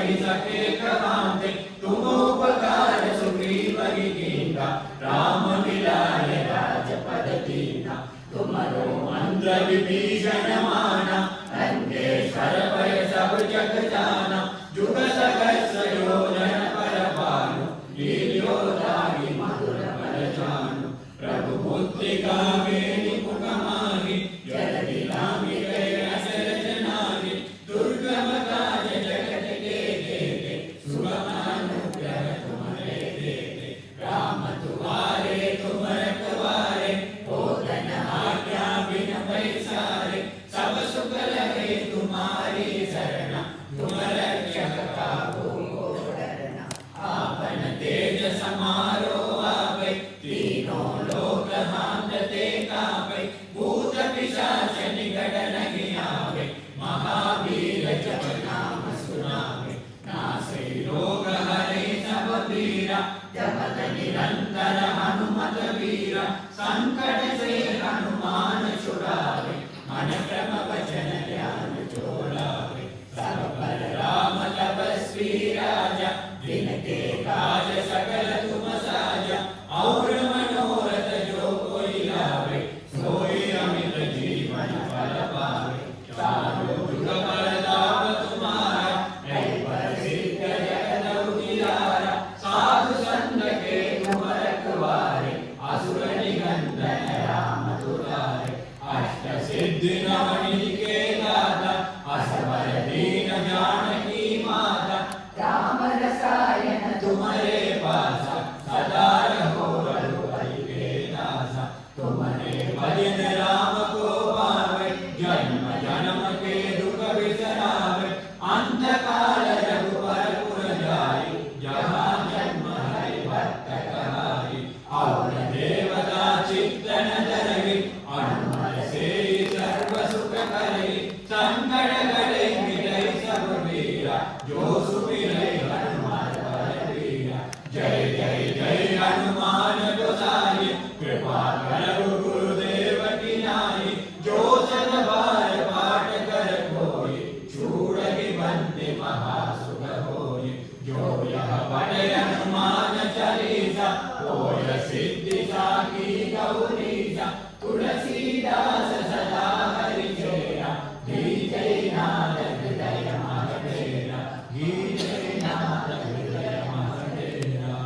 [SPEAKER 2] कही सके कहाते तुम उपकार सुग्रीव ही कीन्हा राम मिलाए राजपद दीन्हा तुम्हारो मंत्र विभीषण माना लंकेश्वर भय सब जग जाना जुग सहस्र योजन पर भानु लील्यो दाहि मधुर फल जानु प्रभु मुद्रिका मेलि मुख माहि जलधि लांघि गए अचरज नाहि दुर्गम काज जगत के जेते सुगम अनुग्रह तुम्हारे देते राम तुम्हारे तुम रखवारे होतन आज्ञा बिन पैसारे सब सुख लगे तुम्हारी शरण तुम रक्षक काहू को डरना आपन तेज समारो आवे तीनों लोक हांकते कापे भूत पिशाच निकट नहीं आवे महावीर जप नाम सुनावे नासे रोग हरे सब पीरा जपत निरंतर हनुमत वीरा संकट से हनुमान छुड़ावे मन क्रम वचन ध्यान जो लावे सब पर राम तपस्वी राजा जिनके काज सकल तुम साजा और मनोरथ जो कोई लावे सोई अमित जीवन फल पावे चारों जुग परताप तुम्हारा है प्रसिद्ध जगत उजियारा साधु संत के तुम रखवारे असुर निकंदन राम दुलारे अष्ट सिद्धि नवनिधि के दाता असवर दीन जानकी माता राम रसायन तुम्हारे पासा सदा रहो रघुपति के दासा तुम्हारे भजन राम को पावे जन्म जन्म के दुख बिसरावे अंत काल रघुवर पुर जाई जहाँ जन्म हरि भक्त कहाई और देवता चित्तन धरहि हनुमत से सर्व सुख करहि संकट गले मिटै सब वीरा जो सुमिरै हनुमान बल बीरा जय जय जय हनुमान गोसाई कृपा करहु गुरुदेव की नाई जो सद बार पाठ कर कोई छूड़हि बंदि महासुख होई जो यह पढ़े हनुमान चालीसा होय सिद्धि साखी गौरीसा तुलसीदास सदा हरि चेरा जय नाथ हृदय महडेरा जय नाथ हृदय महडेरा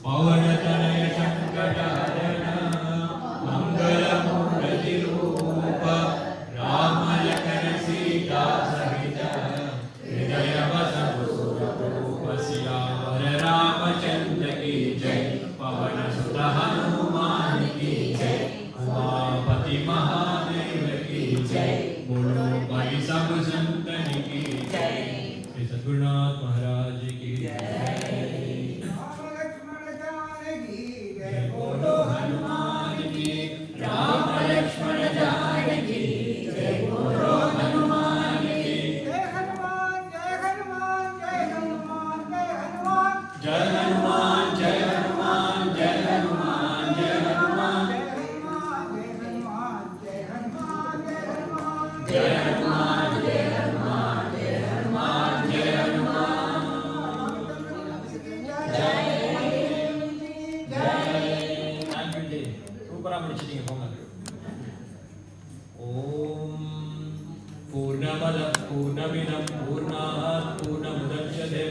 [SPEAKER 2] पवन तनय संकट हरण मंगल मूर्ति रूप राम लखन सीता सहित हृदय बसहु सुरभूप सियावर रामचंद्र की जय पवन सुत हनुमान की जय उमापति महादेव की जय बोलो भाई सब संतन की जय श्री सद्गुरुनाथ महाराज की जय बोलो हनुमान की राम लक्ष्मण जानकी जय बोलो हनुमान की
[SPEAKER 3] जय हनुमान जय हनुमान जय हनुमान जय हनुमान
[SPEAKER 2] जय हनुमान जय हनुमान जय हनुमान जय हनुमान जय हनुमान जय हनुमान जय हनुमान जय हनुमान जय சூப்பரா முடிச்சிட்டீங்க போங்க ஓம் பூர்ணமத பூர்ணமிதம் பூர்ணாத் பூர்ணமுதச்யதே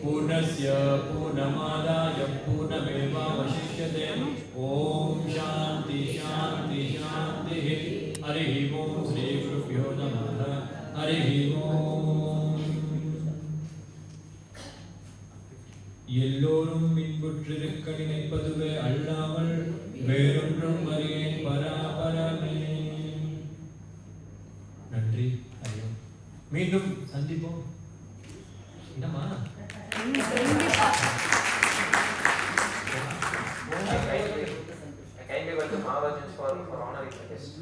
[SPEAKER 2] பூர்ணஸ்ய பூர்ணமாதாய பூர்ணமேவாவசிஷ்யதே ஓம் சாந்தி சாந்தி சாந்தி ஹரி ஓம் ஸ்ரீ குருभ्यो நமः ஹரி ஓம் எல்லோரும் இன்புற்றிருக்க நினைப்பதுவே அல்லாமல் வேறொன்றும் அறியேன் பராபரமே நன்றி ஐயோ மீண்டும் சந்திப்போம் என்னம்மா
[SPEAKER 4] Kindly welcome Maharaj for honoring the guest.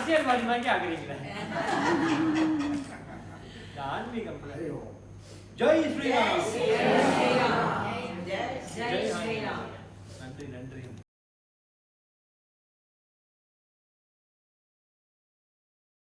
[SPEAKER 5] அரசியல்வாதி மாதிரி ஆகுறீங்களே. ஆன்மீகம். ஜெய் ஸ்ரீராம்.